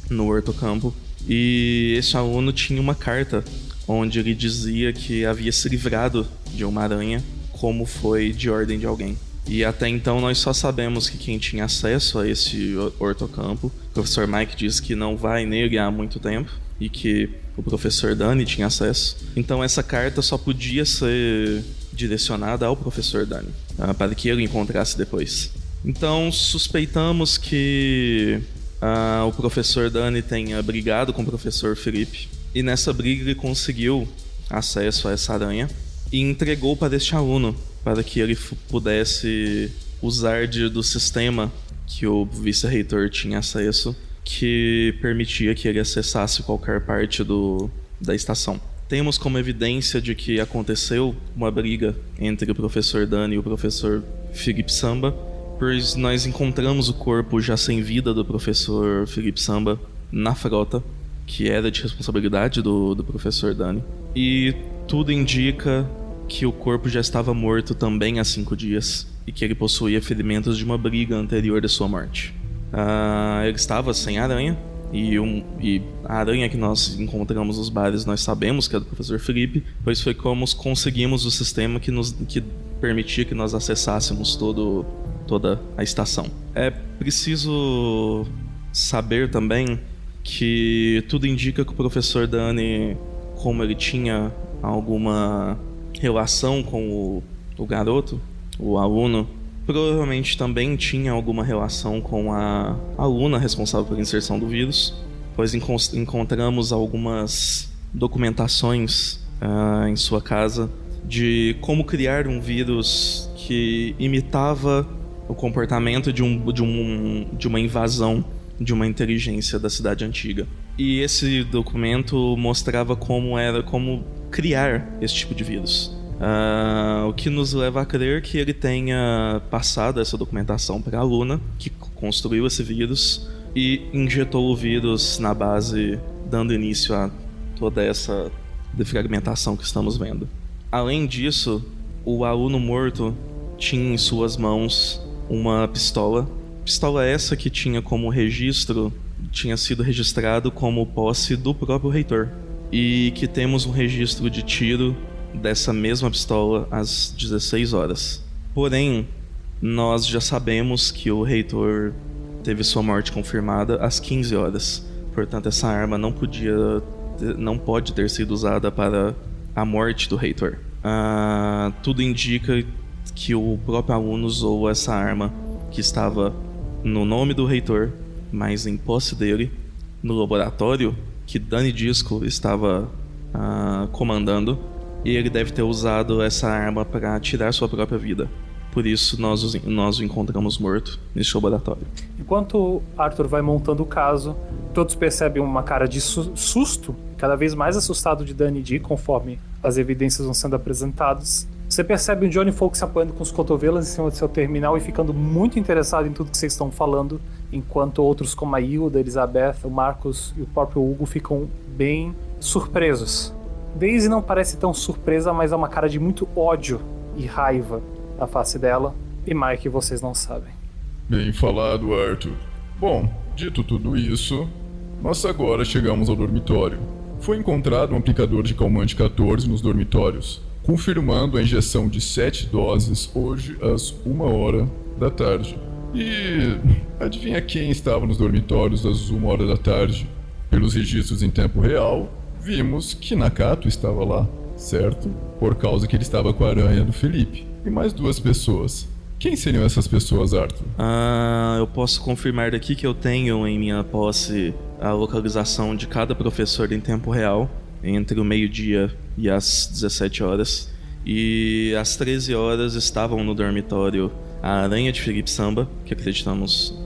no hortocampo, e esse aluno tinha uma carta onde ele dizia que havia se livrado de uma aranha, como foi de ordem de alguém. E até então nós só sabemos que quem tinha acesso a esse hortocampo, o professor Mike disse que não vai nele há muito tempo, e que o professor Dani tinha acesso. Então essa carta só podia ser direcionada ao professor Dani, para que ele encontrasse depois. Então suspeitamos que o professor Dani tenha brigado com o professor Felipe, e nessa briga ele conseguiu acesso a essa aranha e entregou para este aluno, para que ele pudesse usar do sistema que o vice-reitor tinha acesso, que permitia que ele acessasse qualquer parte da estação. Temos como evidência de que aconteceu uma briga entre o professor Dani e o professor Felipe Samba, pois nós encontramos o corpo já sem vida do professor Felipe Samba na frota, que era de responsabilidade do professor Dani. E tudo indica que o corpo já estava morto também há 5 dias e que ele possuía ferimentos de uma briga anterior da sua morte. Ele estava sem aranha, e a aranha que nós encontramos nos bares nós sabemos que é do professor Felipe, pois foi como conseguimos o sistema que permitia que nós acessássemos toda a estação. É preciso saber também que tudo indica que o professor Dani, como ele tinha alguma relação com o garoto, o aluno, provavelmente também tinha alguma relação com a aluna responsável pela inserção do vírus, pois encontramos algumas documentações em sua casa de como criar um vírus que imitava o comportamento de uma invasão de uma inteligência da cidade antiga. E esse documento mostrava como criar esse tipo de vírus. O que nos leva a crer que ele tenha passado essa documentação para a aluna, que construiu esse vírus e injetou o vírus na base, dando início a toda essa defragmentação que estamos vendo. Além disso, o aluno morto tinha em suas mãos uma pistola essa que tinha sido registrado como posse do próprio reitor, e que temos um registro de tiro dessa mesma pistola às 16 horas. Porém, nós já sabemos que o reitor teve sua morte confirmada às 15 horas. Portanto, essa arma não pode ter sido usada para a morte do reitor. Tudo indica que o próprio aluno usou essa arma que estava no nome do reitor, mas em posse dele, no laboratório que Dani Disco estava comandando, e ele deve ter usado essa arma para tirar sua própria vida. Por isso nós o encontramos morto nesse laboratório. Enquanto Arthur vai montando o caso, todos percebem uma cara de susto, cada vez mais assustado de Dani D, conforme as evidências vão sendo apresentadas. Você percebe o Johnny Folk se apoiando com os cotovelos em cima do seu terminal e ficando muito interessado em tudo que vocês estão falando, enquanto outros como a Hilda, a Elizabeth, o Marcos e o próprio Hugo ficam bem surpresos. Daisy não parece tão surpresa, mas é uma cara de muito ódio e raiva na face dela. E Mike, vocês não sabem. Bem falado, Arthur. Bom, dito tudo isso, nós agora chegamos ao dormitório. Foi encontrado um aplicador de calmante 14 nos dormitórios, confirmando a injeção de 7 doses hoje às 1h da tarde. E adivinha quem estava nos dormitórios às 1h da tarde? Pelos registros em tempo real, vimos que Nakato estava lá, certo? Por causa que ele estava com a aranha do Felipe. E mais 2 pessoas. Quem seriam essas pessoas, Arthur? Eu posso confirmar aqui que eu tenho em minha posse a localização de cada professor em tempo real, entre o meio-dia e as 17 horas. E às 13 horas estavam no dormitório a aranha de Felipe Samba, que acreditamos,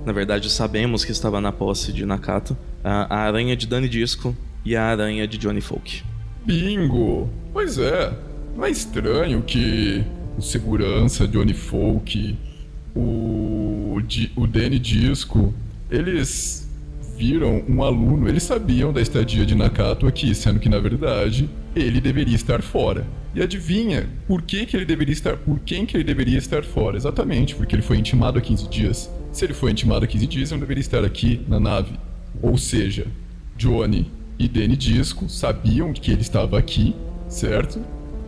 na verdade sabemos que estava na posse de Nakato, a aranha de Dani Disco e a aranha de Johnny Folk. Bingo! Pois é, não é estranho que o segurança, Johnny Folk, o Danny Disco, eles viram um aluno, eles sabiam da estadia de Nakato aqui, sendo que na verdade ele deveria estar fora. E adivinha por quem que ele deveria estar fora? Exatamente, porque ele foi intimado há 15 dias. Se ele foi intimado há 15 dias, ele não deveria estar aqui na nave. Ou seja, Johnny e Danny Disco sabiam que ele estava aqui, certo?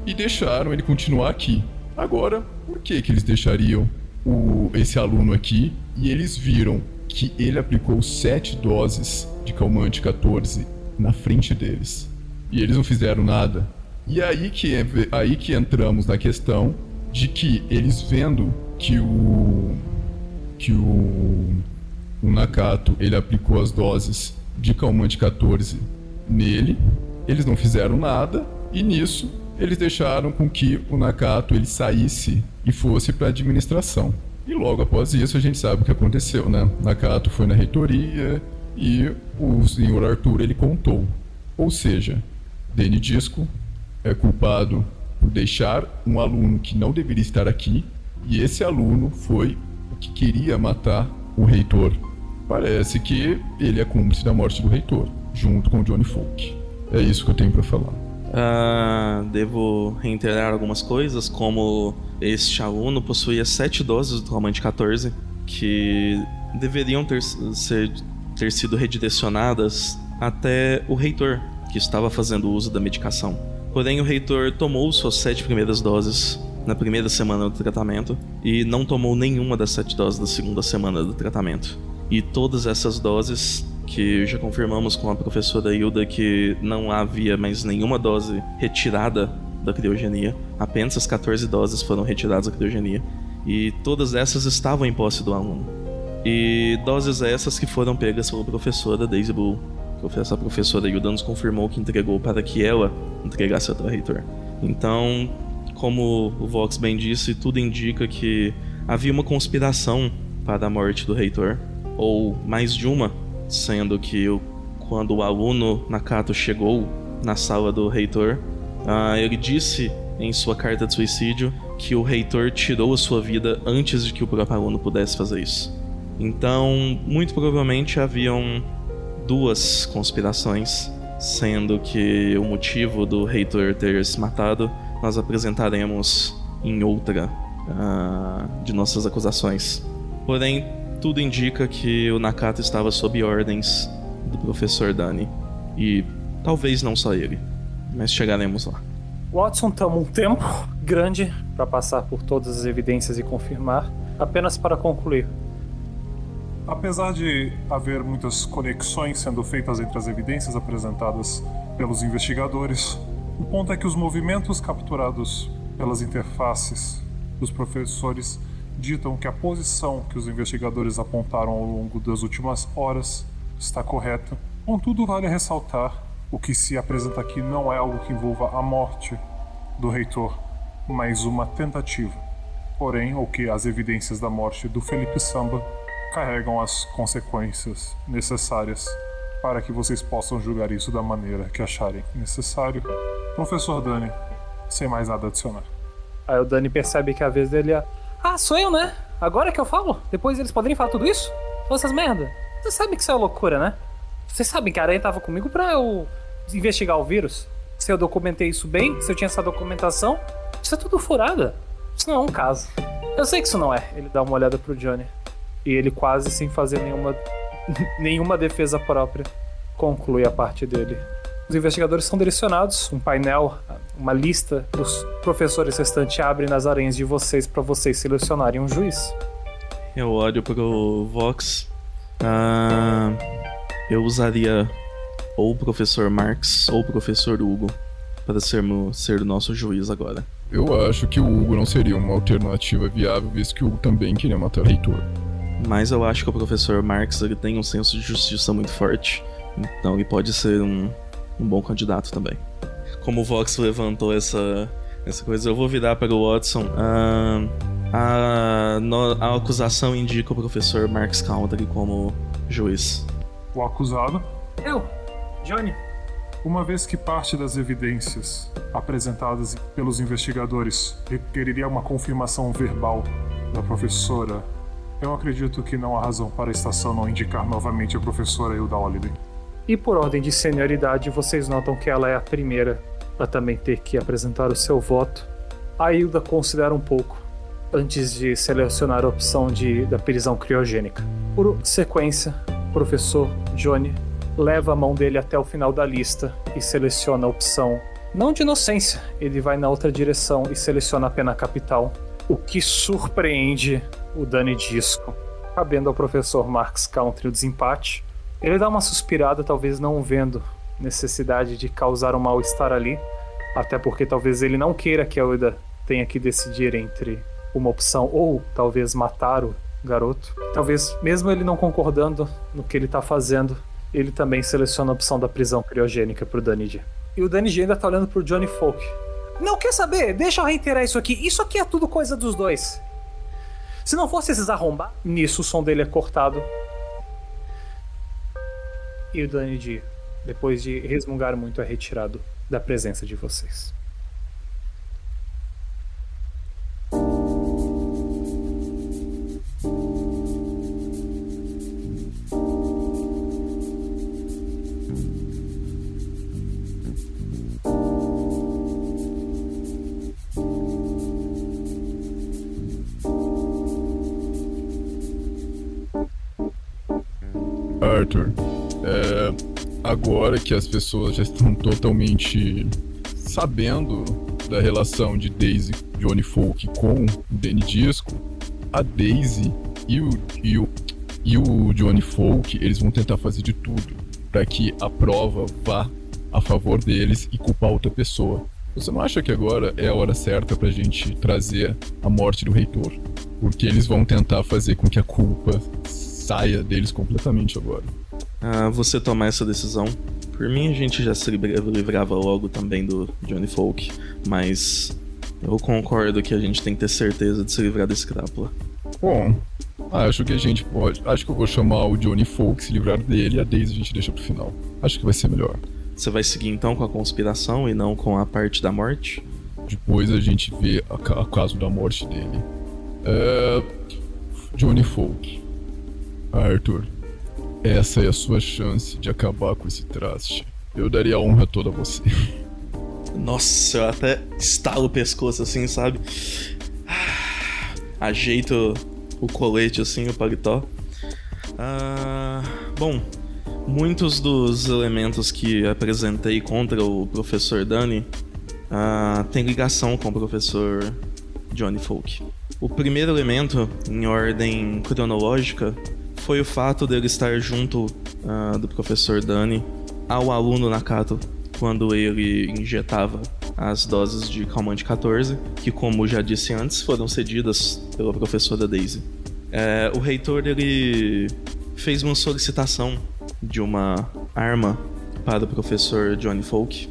E deixaram ele continuar aqui. Agora, por que eles deixariam esse aluno aqui e eles viram que ele aplicou 7 doses de calmante 14 na frente deles? E eles não fizeram nada. E aí que entramos na questão de que eles vendo que o Nakato ele aplicou as doses de calmante 14 nele, eles não fizeram nada e nisso eles deixaram com que o Nakato ele saísse e fosse para a administração. E logo após isso a gente sabe o que aconteceu, né? Nakato foi na reitoria e o senhor Arthur ele contou. Ou seja, Danny Disco é culpado por deixar um aluno que não deveria estar aqui e esse aluno foi o que queria matar o reitor. Parece que ele é cúmplice da morte do reitor, junto com o Johnny Folk. É isso que eu tenho para falar. Devo reiterar algumas coisas, como este aluno possuía 7 doses do calmante 14 que deveriam ter sido redirecionadas até o reitor, que estava fazendo uso da medicação. Porém, o reitor tomou suas 7 primeiras doses na primeira semana do tratamento e não tomou nenhuma das 7 doses da segunda semana do tratamento. E todas essas doses, que já confirmamos com a professora Hilda que não havia mais nenhuma dose retirada da criogenia, apenas as 14 doses foram retiradas da criogenia, e todas essas estavam em posse do aluno. E doses essas que foram pegas pela professora Daisy Blue. A professora Hilda nos confirmou que entregou para que ela entregasse ao reitor. Então, como o Vox bem disse, tudo indica que havia uma conspiração para a morte do reitor, ou mais de uma, sendo que quando o aluno Nakato chegou na sala do reitor, ele disse em sua carta de suicídio que o reitor tirou a sua vida antes de que o próprio aluno pudesse fazer isso. Então, muito provavelmente haviam 2 conspirações, sendo que o motivo do reitor ter se matado nós apresentaremos em outra de nossas acusações. Porém, tudo indica que o Nakato estava sob ordens do professor Dani, e talvez não só ele, mas chegaremos lá. Watson toma um tempo grande para passar por todas as evidências e confirmar, apenas para concluir. Apesar de haver muitas conexões sendo feitas entre as evidências apresentadas pelos investigadores, o ponto é que os movimentos capturados pelas interfaces dos professores ditam que a posição que os investigadores apontaram ao longo das últimas horas está correta. Contudo, vale ressaltar, o que se apresenta aqui não é algo que envolva a morte do reitor, mas uma tentativa. Porém, o que as evidências da morte do Felipe Samba carregam as consequências necessárias para que vocês possam julgar isso da maneira que acharem necessário. Professor Dani, sem mais nada a adicionar. Aí o Dani percebe que a vez dele é... Ah, sou eu, né? Agora que eu falo? Depois eles poderiam falar tudo isso? Todas essas merda. Vocês sabem que isso é loucura, né? Vocês sabem que a aranha tava comigo pra eu investigar o vírus? Se eu documentei isso bem, se eu tinha essa documentação, isso é tudo furada. Isso não é um caso. Eu sei que isso não é. Ele dá uma olhada pro Johnny. E ele, quase sem fazer nenhuma defesa própria, conclui a parte dele. Os investigadores são direcionados, um painel, uma lista dos professores restantes abre nas aranhas de vocês para vocês selecionarem um juiz. Eu olho pro Vox. Eu usaria ou o professor Marx ou o professor Hugo para ser o nosso juiz agora. Eu acho que o Hugo não seria uma alternativa viável, visto que o Hugo também queria matar o reitor. Mas eu acho que o professor Marx ele tem um senso de justiça muito forte. Então ele pode ser um bom candidato também. Como o Vox levantou essa coisa, eu vou virar para o Watson. A acusação indica o professor Marx Country como juiz. O acusado, Johnny. uma vez que parte das evidências apresentadas pelos investigadores requeriria uma confirmação verbal da professora, eu acredito que não há razão para a estação não indicar novamente a professora Hilda Holliday. E por ordem de senioridade, vocês notam que ela é a primeira a também ter que apresentar o seu voto. A Hilda considera um pouco antes de selecionar a opção da prisão criogênica. Por sequência, o professor Johnny leva a mão dele até o final da lista e seleciona a opção não de inocência, ele vai na outra direção e seleciona a pena capital, o que surpreende o Danny Disco. Cabendo ao professor Marx Country o desempate, ele dá uma suspirada, talvez não vendo necessidade de causar um mal-estar ali, até porque talvez ele não queira que a Hilda tenha que decidir entre uma opção ou talvez matar o garoto. Talvez, mesmo ele não concordando no que ele tá fazendo, ele também seleciona a opção da prisão criogênica pro Danny G. E o Danny G ainda tá olhando pro Johnny Folk. Não, quer saber? Deixa eu reiterar isso aqui. Isso aqui é tudo coisa dos dois. Se não fosse esses arrombar, nisso o som dele é cortado. E o Danny G, depois de resmungar muito, é retirado da presença de vocês. Arthur, agora que as pessoas já estão totalmente sabendo da relação de Daisy Johnny Folk com o Danny Disco, a Daisy e o Johnny Folk, eles vão tentar fazer de tudo para que a prova vá a favor deles e culpar outra pessoa. Você não acha que agora é a hora certa pra gente trazer a morte do reitor? Porque eles vão tentar fazer com que a culpa saia deles completamente agora. Você tomar essa decisão. Por mim, a gente já se livrava logo também do Johnny Folk, mas eu concordo que a gente tem que ter certeza de se livrar desse crápula. Bom, acho que a gente pode. Acho que eu vou chamar o Johnny Folk, se livrar dele, e a Daisy a gente deixa pro final. Acho que vai ser melhor. Você vai seguir então com a conspiração e não com a parte da morte? Depois a gente vê o caso da morte dele. Johnny Folk. Arthur, essa é a sua chance de acabar com esse traste. Eu daria a honra toda a você. Nossa, eu até estalo o pescoço assim, sabe? Ajeito o colete assim, o paletó. Bom, muitos dos elementos que apresentei contra o professor Danny têm ligação com o professor Johnny Folk. O primeiro elemento, em ordem cronológica, foi o fato dele estar junto do professor Danny ao aluno Nakato quando ele injetava as doses de calmante 14, que, como já disse antes, foram cedidas pela professora Daisy. O reitor ele fez uma solicitação de uma arma para o professor Johnny Folk.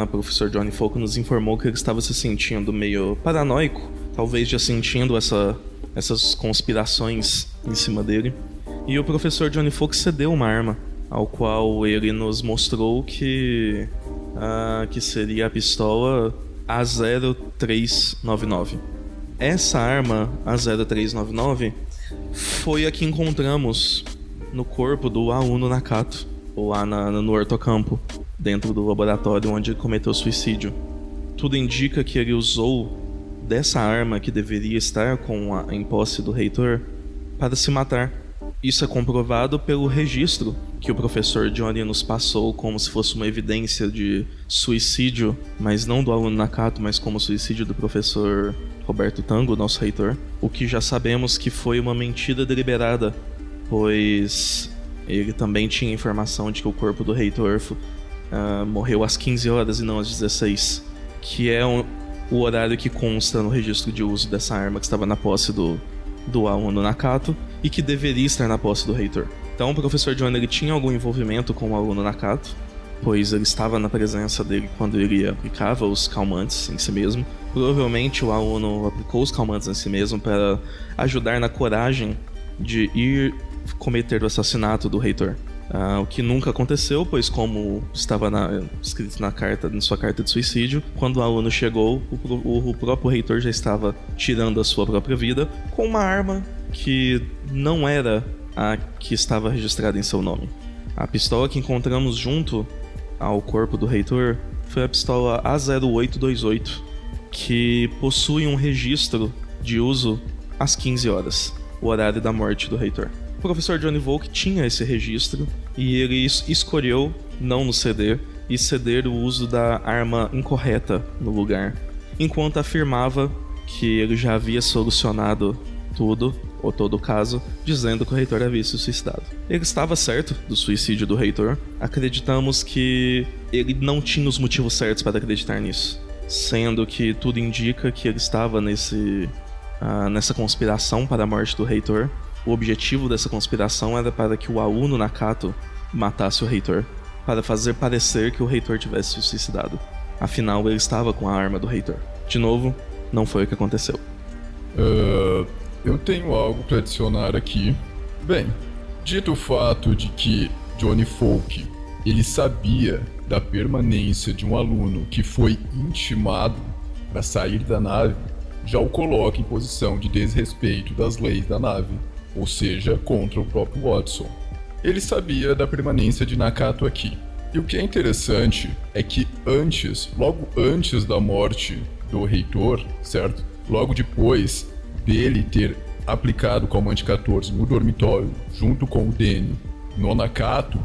O professor Johnny Folk nos informou que ele estava se sentindo meio paranoico, talvez já sentindo essas conspirações em cima dele. E o professor Johnny Folk cedeu uma arma, ao qual ele nos mostrou que seria a pistola A0399. Essa arma, A0399, foi a que encontramos no corpo do Auno Nakato, lá no Hortocampo, dentro do laboratório onde ele cometeu suicídio. Tudo indica que ele usou dessa arma que deveria estar em posse do reitor para se matar. Isso é comprovado pelo registro que o professor Johnny nos passou como se fosse uma evidência de suicídio, mas não do aluno Nakato, mas como suicídio do professor Roberto Tango, nosso reitor. O que já sabemos que foi uma mentira deliberada, pois ele também tinha informação de que o corpo do reitor morreu às 15 horas e não às 16, que é o horário que consta no registro de uso dessa arma que estava na posse do aluno Nakato e que deveria estar na posse do reitor. Então o professor Johnny ele tinha algum envolvimento com o aluno Nakato, pois ele estava na presença dele quando ele aplicava os calmantes em si mesmo. Provavelmente o aluno aplicou os calmantes em si mesmo para ajudar na coragem de ir cometer o assassinato do reitor. O que nunca aconteceu, pois como estava escrito na sua carta de suicídio, quando o aluno chegou, o próprio reitor já estava tirando a sua própria vida com uma arma que não era a que estava registrada em seu nome. A pistola que encontramos junto ao corpo do reitor foi a pistola A0828, que possui um registro de uso às 15 horas, o horário da morte do reitor. O professor Johnny Volk tinha esse registro e ele escolheu não nos ceder e ceder o uso da arma incorreta no lugar, enquanto afirmava que ele já havia solucionado tudo, ou todo o caso, dizendo que o reitor havia se suicidado. Ele estava certo do suicídio do reitor. Acreditamos que ele não tinha os motivos certos para acreditar nisso, sendo que tudo indica que ele estava nessa conspiração para a morte do reitor. O objetivo dessa conspiração era para que o aluno Nakato matasse o reitor, para fazer parecer que o reitor tivesse se suicidado. Afinal, ele estava com a arma do reitor. De novo, não foi o que aconteceu. Eu tenho algo para adicionar aqui. Bem, dito o fato de que Johnny Volk, ele sabia da permanência de um aluno que foi intimado para sair da nave, já o coloca em posição de desrespeito das leis da nave, ou seja, contra o próprio Watson. Ele sabia da permanência de Nakato aqui. E o que é interessante é que logo antes da morte do reitor, certo? Logo depois dele ter aplicado o calmante 14 no dormitório, junto com o Danny no Nakato,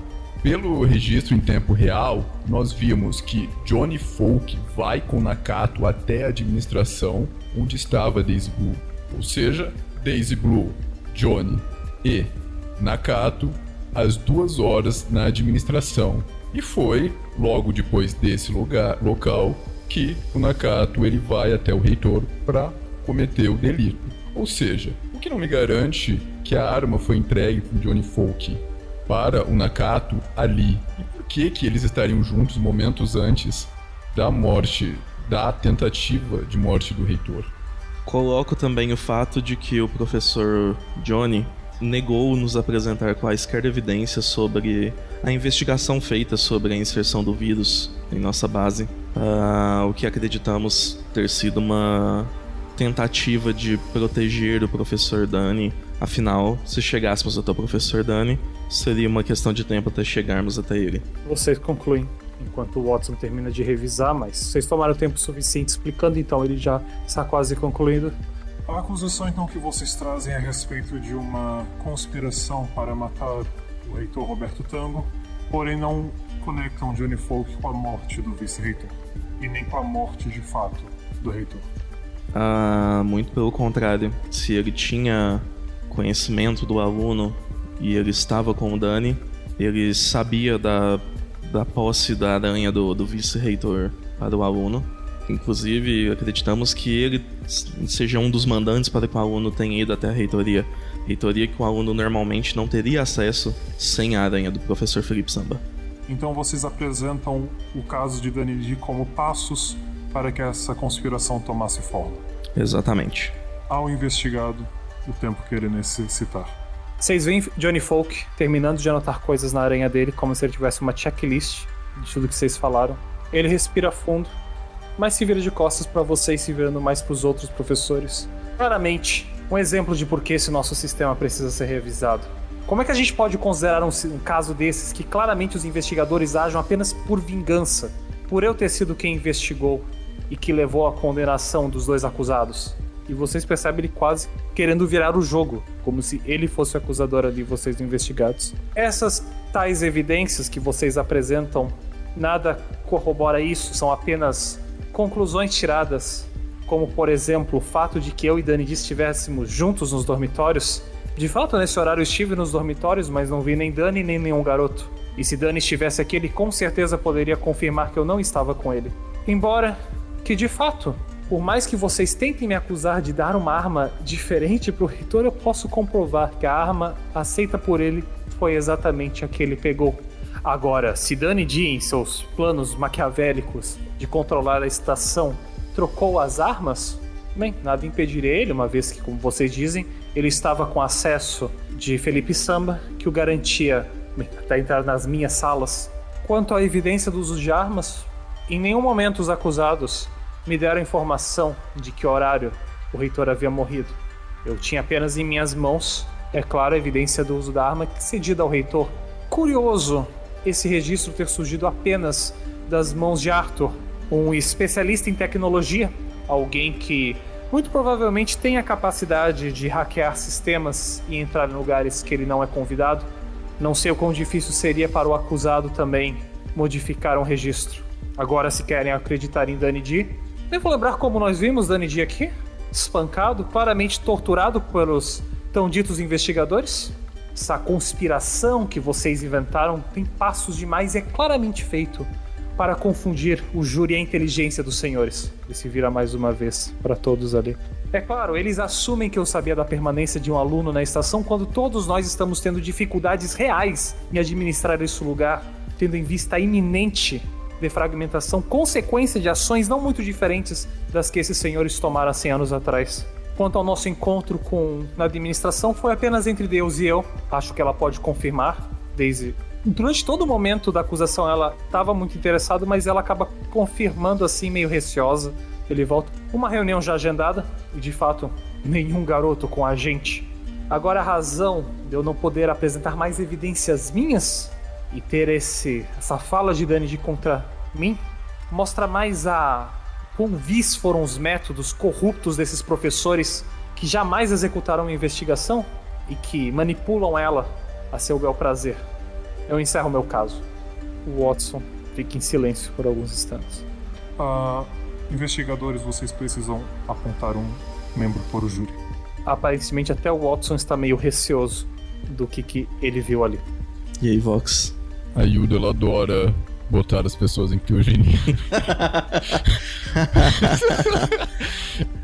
pelo registro em tempo real, nós vimos que Johnny Volk vai com Nakato até a administração, onde estava Daisy Blue. Ou seja, Daisy Blue, Johnny e Nakato, às 2 horas na administração. E foi logo depois desse local que o Nakato ele vai até o reitor para cometer o delito. Ou seja, o que não me garante que a arma foi entregue por Johnny Volk para o Nakato ali. E por que eles estariam juntos momentos antes da tentativa de morte do reitor? Coloco também o fato de que o professor Johnny negou nos apresentar quaisquer evidências sobre a investigação feita sobre a inserção do vírus em nossa base, o que acreditamos ter sido uma tentativa de proteger o professor Danny. Afinal, se chegássemos até o professor Danny, seria uma questão de tempo até chegarmos até ele. Vocês concluem, enquanto o Watson termina de revisar, mas vocês tomaram tempo suficiente explicando, então ele já está quase concluindo. A acusação então que vocês trazem é a respeito de uma conspiração para matar o reitor Roberto Tango, porém não conectam Johnny Volk com a morte do vice-reitor, e nem com a morte de fato do reitor. Muito pelo contrário. Se ele tinha conhecimento do aluno e ele estava com o Danny, ele sabia da posse da aranha do vice-reitor para o aluno. Inclusive, acreditamos que ele seja um dos mandantes para que o aluno tenha ido até a reitoria. Reitoria que o aluno normalmente não teria acesso sem a aranha do professor Felipe Samba. Então vocês apresentam o caso de Danny como passos para que essa conspiração tomasse forma. Exatamente. Ao investigado o tempo que ele necessitar. Vocês veem Johnny Volk terminando de anotar coisas na aranha dele, como se ele tivesse uma checklist de tudo que vocês falaram. Ele respira fundo, mas se vira de costas para vocês, se virando mais para os outros professores. Claramente, um exemplo de por que esse nosso sistema precisa ser revisado. Como é que a gente pode considerar um caso desses que claramente os investigadores ajam apenas por vingança, por eu ter sido quem investigou e que levou à condenação dos 2 acusados? e vocês percebem ele quase querendo virar o jogo, como se ele fosse o acusador ali, vocês investigados. Essas tais evidências que vocês apresentam, nada corrobora isso, são apenas conclusões tiradas, como por exemplo o fato de que eu e Dani estivéssemos juntos nos dormitórios. De fato, nesse horário eu estive nos dormitórios, mas não vi nem Dani nem nenhum garoto. E se Dani estivesse aqui, ele com certeza poderia confirmar que eu não estava com ele. Embora que, de fato, por mais que vocês tentem me acusar de dar uma arma diferente pro reitor, eu posso comprovar que a arma aceita por ele foi exatamente a que ele pegou. Agora, se Dani D, em seus planos maquiavélicos de controlar a estação, trocou as armas, bem, nada impediria ele, uma vez que, como vocês dizem, ele estava com acesso de Felipe Samba, que o garantia até entrar nas minhas salas. Quanto à evidência do uso de armas, em nenhum momento os acusados me deram informação de que horário o reitor havia morrido. Eu tinha apenas em minhas mãos, é claro, a evidência do uso da arma cedida ao reitor. Curioso esse registro ter surgido apenas das mãos de Arthur, um especialista em tecnologia, alguém que muito provavelmente tem a capacidade de hackear sistemas e entrar em lugares que ele não é convidado. Não sei o quão difícil seria para o acusado também modificar um registro. Agora, se querem acreditar em Dani D, devo lembrar como nós vimos Dani D aqui, espancado, claramente torturado pelos tão ditos investigadores. Essa conspiração que vocês inventaram tem passos demais e é claramente feito para confundir o júri e a inteligência dos senhores. Ele se vira mais uma vez para todos ali. É claro, eles assumem que eu sabia da permanência de um aluno na estação quando todos nós estamos tendo dificuldades reais em administrar esse lugar, tendo em vista a iminente defragmentação, consequência de ações não muito diferentes das que esses senhores tomaram há 100 anos atrás. Quanto ao nosso encontro na administração, foi apenas entre Deus e eu. Acho que ela pode confirmar. Daisy, durante todo o momento da acusação, ela estava muito interessada, mas ela acaba confirmando assim, meio receosa. Ele volta. Uma reunião já agendada, e de fato, nenhum garoto com a gente. Agora a razão de eu não poder apresentar mais evidências minhas e ter essa fala de Dani D contra mim, mostra mais quão vis foram os métodos corruptos desses professores que jamais executaram uma investigação e que manipulam ela a seu bel prazer. Eu encerro meu caso. O Watson fica em silêncio por alguns instantes. Investigadores, vocês precisam apontar um membro para o júri. Aparentemente até o Watson está meio receoso do que ele viu ali. E aí, Vox? A Hilda, ela adora botar as pessoas em criogenia.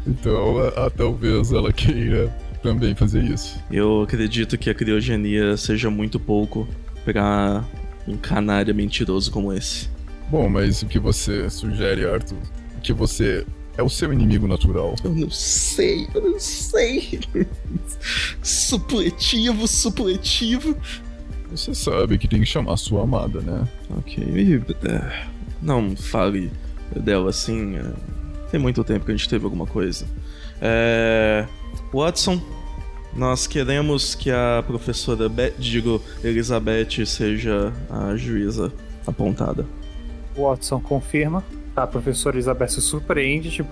Então, talvez ela queira também fazer isso. Eu acredito que a criogenia seja muito pouco pra um canária mentiroso como esse. Bom, mas o que você sugere, Arthur? Que você é o seu inimigo natural. Eu não sei. Supletivo. Você sabe que tem que chamar sua amada, né? Ok. Não fale dela assim. Tem muito tempo que a gente teve alguma coisa. Watson, nós queremos que a professora Elizabeth seja a juíza apontada. Watson confirma. A professora Elizabeth se surpreende,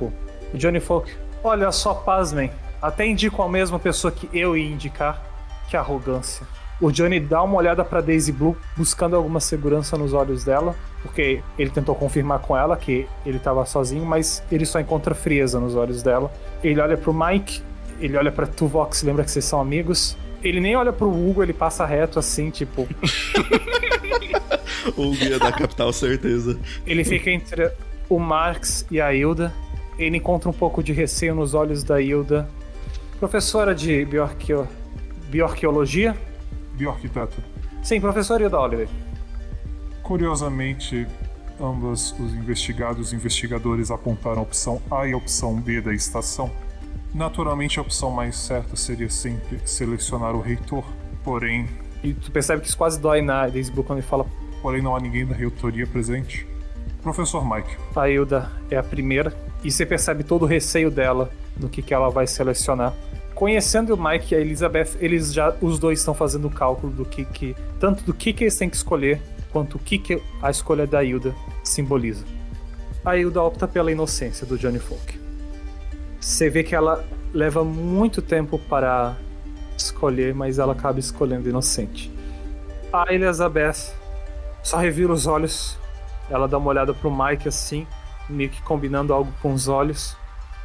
Johnny Folk, olha só, pasmem. Até indico a mesma pessoa que eu ia indicar. Que arrogância. O Johnny dá uma olhada pra Daisy Blue, buscando alguma segurança nos olhos dela, porque ele tentou confirmar com ela que ele tava sozinho, mas ele só encontra frieza nos olhos dela. Ele olha pro Mike, ele olha pra Tuvok, lembra que vocês são amigos. Ele nem olha pro Hugo, ele passa reto assim, O guia da capital, certeza. Ele fica entre o Marx e a Hilda. Ele encontra um pouco de receio nos olhos da Hilda. Professora de bioarqueologia? Bioarquiteto. Sim, professora Hilda Oliver. Curiosamente, ambos os investigadores apontaram a opção A e a opção B da estação. Naturalmente, a opção mais certa seria sempre selecionar o reitor. Porém... E tu percebe que isso quase dói na Daisy Blue quando ele fala... Porém, não há ninguém da reitoria presente. Professor Mike. A Hilda é a primeira. E você percebe todo o receio dela no que ela vai selecionar. Conhecendo o Mike e a Elizabeth, os dois estão fazendo o cálculo do tanto do que eles têm que escolher, quanto o que a escolha da Hilda simboliza. A Hilda opta pela inocência do Johnny Folk. Você vê que ela leva muito tempo para escolher, mas ela acaba escolhendo inocente. A Elizabeth só revira os olhos, ela dá uma olhada pro Mike assim, meio que combinando algo com os olhos.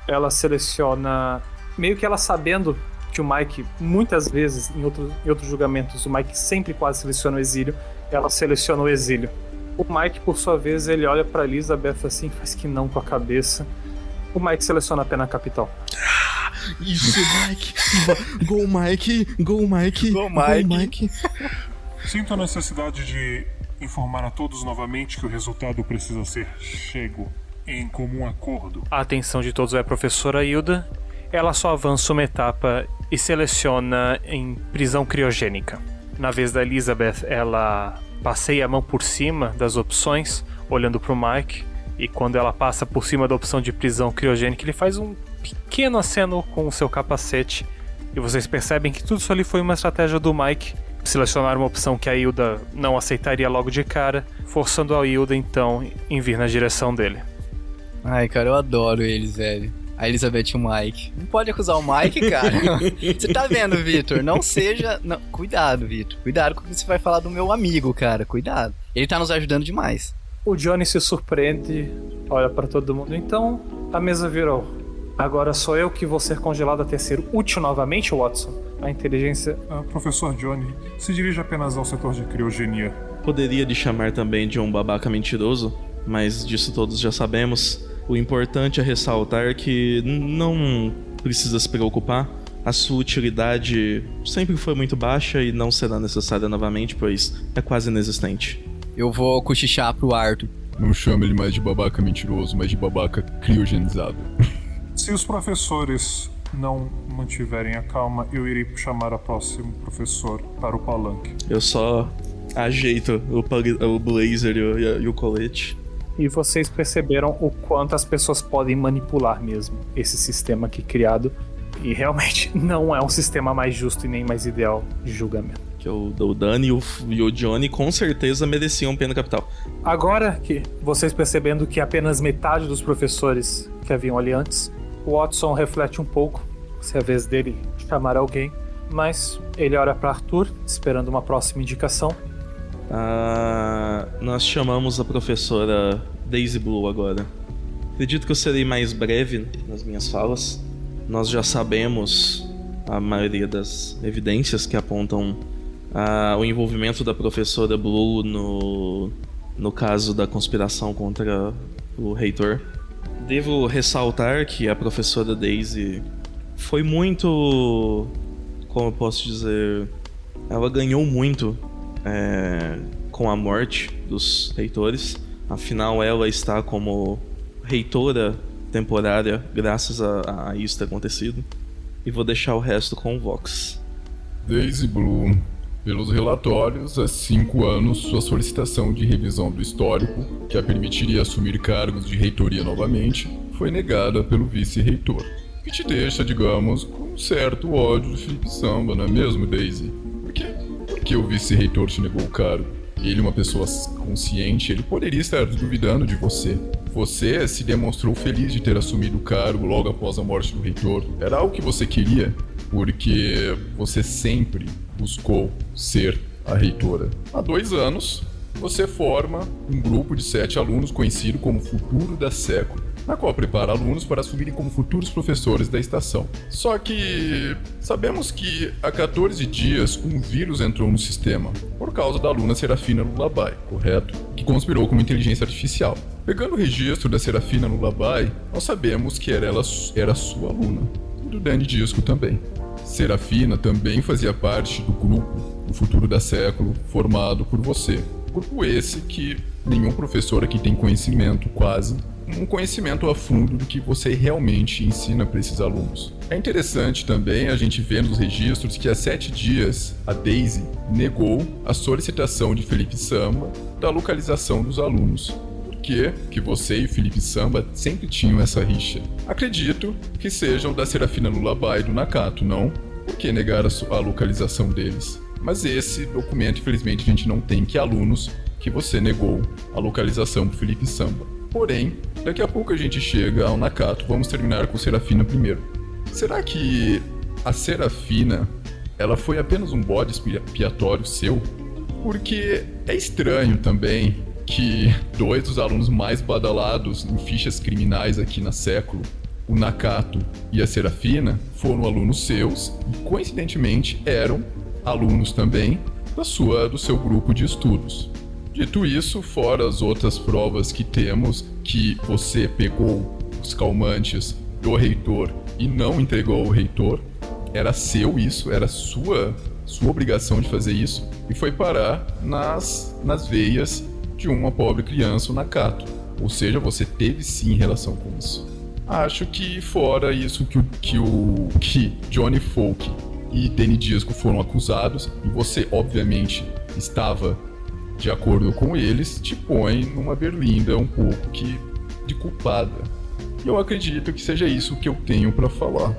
Ela seleciona, meio que ela sabendo que o Mike, muitas vezes, em outros julgamentos, o Mike sempre quase seleciona o exílio, ela seleciona o exílio. O Mike, por sua vez, ele olha pra Elizabeth assim, faz que não com a cabeça. O Mike seleciona a pena capital. Isso, Mike! Go, Mike! Go, Mike! Go, Mike! Go, Mike! Sinto a necessidade de informar a todos novamente que o resultado precisa ser chego em comum acordo. A atenção de todos é a professora Hilda. Ela só avança uma etapa e seleciona em prisão criogênica. Na vez da Elizabeth, ela passeia a mão por cima das opções, olhando pro Mike, e quando ela passa por cima da opção de prisão criogênica, ele faz um pequeno aceno com o seu capacete, e vocês percebem que tudo isso ali foi uma estratégia do Mike, selecionar uma opção que a Hilda não aceitaria logo de cara, forçando a Hilda então em vir na direção dele. Ai, cara, eu adoro eles, velho. A Elizabeth e o Mike. Não pode acusar o Mike, cara. Você tá vendo, Vitor? Não seja... Não. Cuidado, Vitor. Cuidado com o que você vai falar do meu amigo, cara. Cuidado. Ele tá nos ajudando demais. O Johnny se surpreende, olha pra todo mundo. Então, a mesa virou. Agora sou eu que vou ser congelado até ser útil novamente, Watson? A inteligência... Professor Johnny, se dirige apenas ao setor de criogenia. Poderia lhe chamar também de um babaca mentiroso, mas disso todos já sabemos. O importante é ressaltar que não precisa se preocupar. A sua utilidade sempre foi muito baixa e não será necessária novamente, pois é quase inexistente. Eu vou cochichar pro Arthur. Não chama ele mais de babaca mentiroso, mas de babaca criogenizado. Se os professores não mantiverem a calma, eu irei chamar o próximo professor para o palanque. Eu só ajeito o blazer e o colete. E vocês perceberam o quanto as pessoas podem manipular mesmo esse sistema aqui criado. E realmente não é um sistema mais justo e nem mais ideal de julgamento. Que o Dani e o Johnny com certeza mereciam pena capital. Agora que vocês percebendo que apenas metade dos professores que haviam ali antes, o Watson reflete um pouco se é a vez dele chamar alguém. Mas ele olha para Arthur, esperando uma próxima indicação. Nós chamamos a professora Daisy Blue agora. Acredito que eu serei mais breve nas minhas falas. Nós já sabemos a maioria das evidências que apontam o envolvimento da professora Blue no caso da conspiração contra o reitor. Devo ressaltar que a professora Daisy foi muito... como eu posso dizer... ela ganhou muito com a morte dos reitores. Afinal, ela está como reitora temporária graças a isso ter acontecido. E vou deixar o resto com o Vox. Daisy Blue, pelos relatórios, há 5 anos sua solicitação de revisão do histórico, que a permitiria assumir cargos de reitoria novamente, foi negada pelo vice-reitor. O que te deixa, digamos, com um certo ódio de Felipe Samba, não é mesmo, Daisy? Por que o vice-reitor te negou o cargo? Ele, uma pessoa consciente, ele poderia estar duvidando de você. Você se demonstrou feliz de ter assumido o cargo logo após a morte do reitor. Era algo que você queria, porque você sempre buscou ser a reitora. Há 2 anos, você forma um grupo de 7 alunos conhecido como Futuro da Século, na qual prepara alunos para assumirem como futuros professores da estação. Só que sabemos que há 14 dias um vírus entrou no sistema, por causa da aluna Serafina Lullaby, correto? Que conspirou com uma inteligência artificial. Pegando o registro da Serafina Lullaby, nós sabemos que ela era sua aluna, e do Dani Disco também. Serafina também fazia parte do grupo do Futuro da Século, formado por você. Grupo esse que nenhum professor aqui tem conhecimento, quase, um conhecimento a fundo do que você realmente ensina para esses alunos. É interessante também a gente ver nos registros que há 7 dias a Daisy negou a solicitação de Felipe Samba da localização dos alunos. Por que você e Felipe Samba sempre tinham essa rixa? Acredito que sejam da Serafina Lullaby e do Nakato, não? Por que negar a localização deles? Mas esse documento, infelizmente, a gente não tem que alunos que você negou a localização do Felipe Samba. Porém, daqui a pouco a gente chega ao Nakato. Vamos terminar com Serafina primeiro. será que a Serafina, ela foi apenas um bode expiatório seu? Porque é estranho também que 2 dos alunos mais badalados em fichas criminais aqui na Século, o Nakato e a Serafina, foram alunos seus e, coincidentemente, eram alunos também do seu grupo de estudos. Dito isso, fora as outras provas que temos, que você pegou os calmantes do reitor e não entregou ao reitor, era seu isso, era sua obrigação de fazer isso, e foi parar nas veias de uma pobre criança, o Nakato. Ou seja, você teve sim relação com isso. Acho que fora isso que Johnny Folk e Danny Disco foram acusados, e você obviamente estava de acordo com eles, te põe numa berlinda um pouco de culpada. E eu acredito que seja isso que eu tenho pra falar.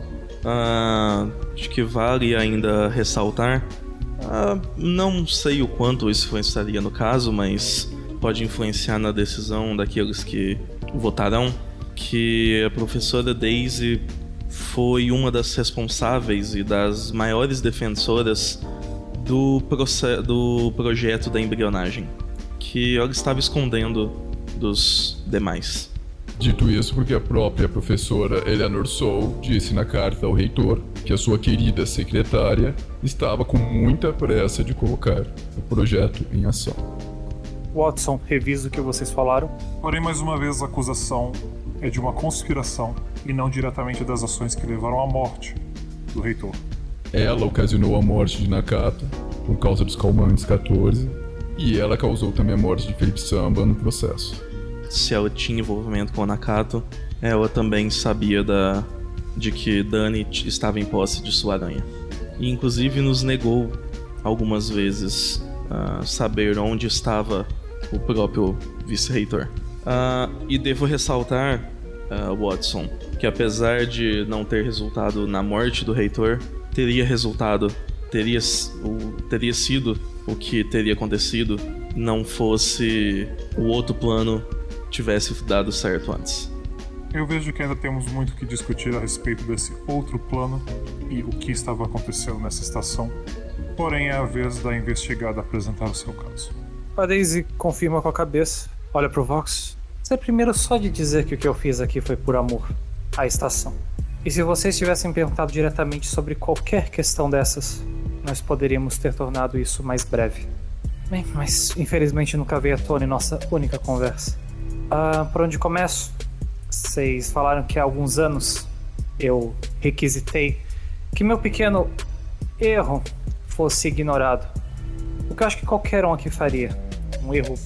Acho que vale ainda ressaltar, não sei o quanto isso influenciaria no caso, mas pode influenciar na decisão daqueles que votarão, que a professora Daisy foi uma das responsáveis e das maiores defensoras do projeto da embrionagem, que ela estava escondendo dos demais. Dito isso, porque a própria professora Eleanor Soul disse na carta ao reitor que a sua querida secretária estava com muita pressa de colocar o projeto em ação. Watson, revisa o que vocês falaram. Porém, mais uma vez, a acusação é de uma conspiração e não diretamente das ações que levaram à morte do reitor. Ela ocasionou a morte de Nakato por causa dos calmantes 14 e ela causou também a morte de Felipe Samba no processo. Se ela tinha envolvimento com a Nakato, ela também sabia de que Dani estava em posse de sua aranha. E inclusive nos negou algumas vezes saber onde estava o próprio vice-reitor. E devo ressaltar, Watson, que apesar de não ter resultado na morte do reitor, teria sido o que teria acontecido não fosse o outro plano tivesse dado certo antes. Eu vejo que ainda temos muito que discutir a respeito desse outro plano e o que estava acontecendo nessa estação. Porém, é a vez da investigada apresentar o seu caso. A Daisy confirma com a cabeça, olha pro Vox. Você primeiro só de dizer que o que eu fiz aqui foi por amor à estação. E se vocês tivessem perguntado diretamente sobre qualquer questão dessas, nós poderíamos ter tornado isso mais breve. Bem, mas infelizmente nunca veio à tona em nossa única conversa. Por onde começo? Vocês falaram que há alguns anos eu requisitei que meu pequeno erro fosse ignorado. O que eu acho que qualquer um aqui faria. Um erro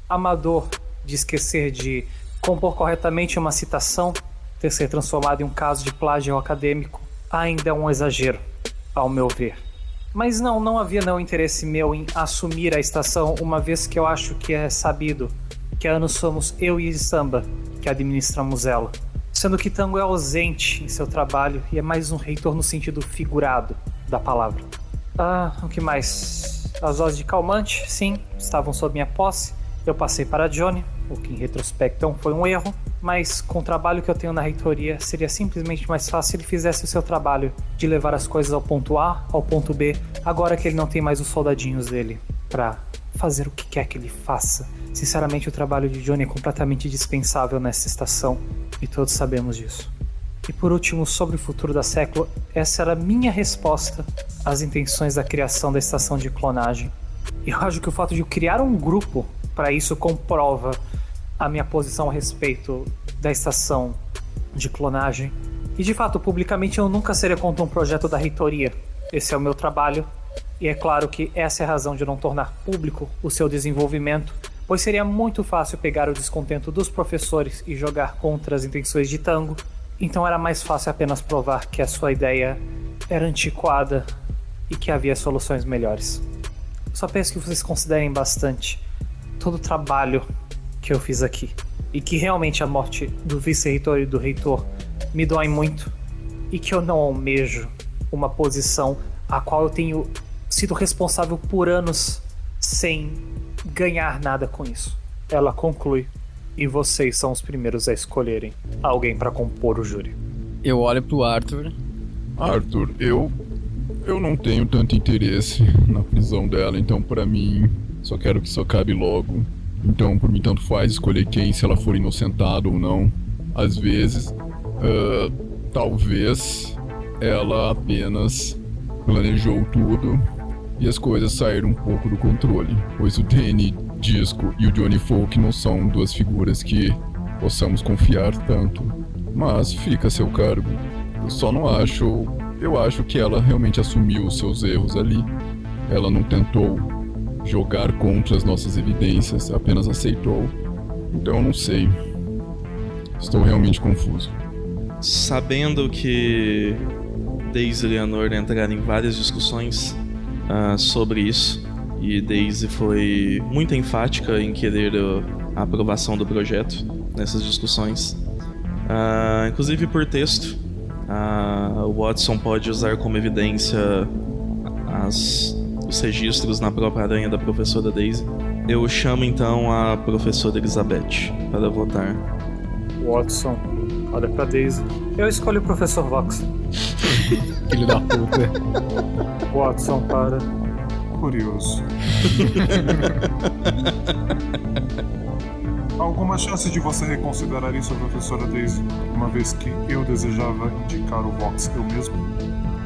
amador de esquecer de compor corretamente uma citação, ter sido transformado em um caso de plágio acadêmico, ainda é um exagero, ao meu ver. Mas não havia interesse meu em assumir a estação, uma vez que eu acho que é sabido que há anos somos eu e Samba que administramos ela, sendo que Tango é ausente em seu trabalho e é mais um reitor no sentido figurado da palavra. O que mais? As doses de calmante, sim, estavam sob minha posse. Eu passei para Johnny, o que em retrospecto foi um erro, mas com o trabalho que eu tenho na reitoria, seria simplesmente mais fácil se ele fizesse o seu trabalho de levar as coisas ao ponto A, ao ponto B, agora que ele não tem mais os soldadinhos dele para fazer o que quer que ele faça. Sinceramente, o trabalho de Johnny é completamente dispensável nessa estação, e todos sabemos disso. E por último, sobre o futuro da Século, essa era a minha resposta às intenções da criação da estação de clonagem. E eu acho que o fato de eu criar um grupo para isso comprova a minha posição a respeito da estação de clonagem. E de fato, publicamente eu nunca seria contra um projeto da reitoria. Esse é o meu trabalho, e é claro que essa é a razão de não tornar público o seu desenvolvimento, pois seria muito fácil pegar o descontento dos professores e jogar contra as intenções de Tango. Então era mais fácil apenas provar que a sua ideia era antiquada e que havia soluções melhores. Só peço que vocês considerem bastante todo o trabalho que eu fiz aqui, e que realmente a morte do vice-reitor e do reitor me dói muito, e que eu não almejo uma posição a qual eu tenho sido responsável por anos sem ganhar nada com isso. Ela conclui, e vocês são os primeiros a escolherem alguém para compor o júri. Eu olho pro Arthur Arthur, eu não tenho tanto interesse na prisão dela, então pra mim, só quero que isso acabe logo. Então, por mim, tanto faz escolher quem, se ela for inocentada ou não. Às vezes, talvez ela apenas planejou tudo e as coisas saíram um pouco do controle, pois o Danny Disco e o Johnny Folk não são duas figuras que possamos confiar tanto. Mas fica a seu cargo. Eu só não acho... Eu acho que ela realmente assumiu os seus erros ali. Ela não tentou jogar contra as nossas evidências, apenas aceitou. Então eu não sei. Estou realmente confuso. Sabendo que Daisy e Leonor entraram em várias discussões sobre isso, e Daisy foi muito enfática em querer a aprovação do projeto nessas discussões, inclusive por texto. O Watson pode usar como evidência os registros na própria aranha da professora Daisy. Eu chamo então a professora Elizabeth para votar. Watson, olha pra Daisy. Eu escolho o professor Vox. Filho da puta. Watson, para. Curioso. Alguma chance de você reconsiderar isso, professora Daisy, uma vez que eu desejava indicar o Vox eu mesmo?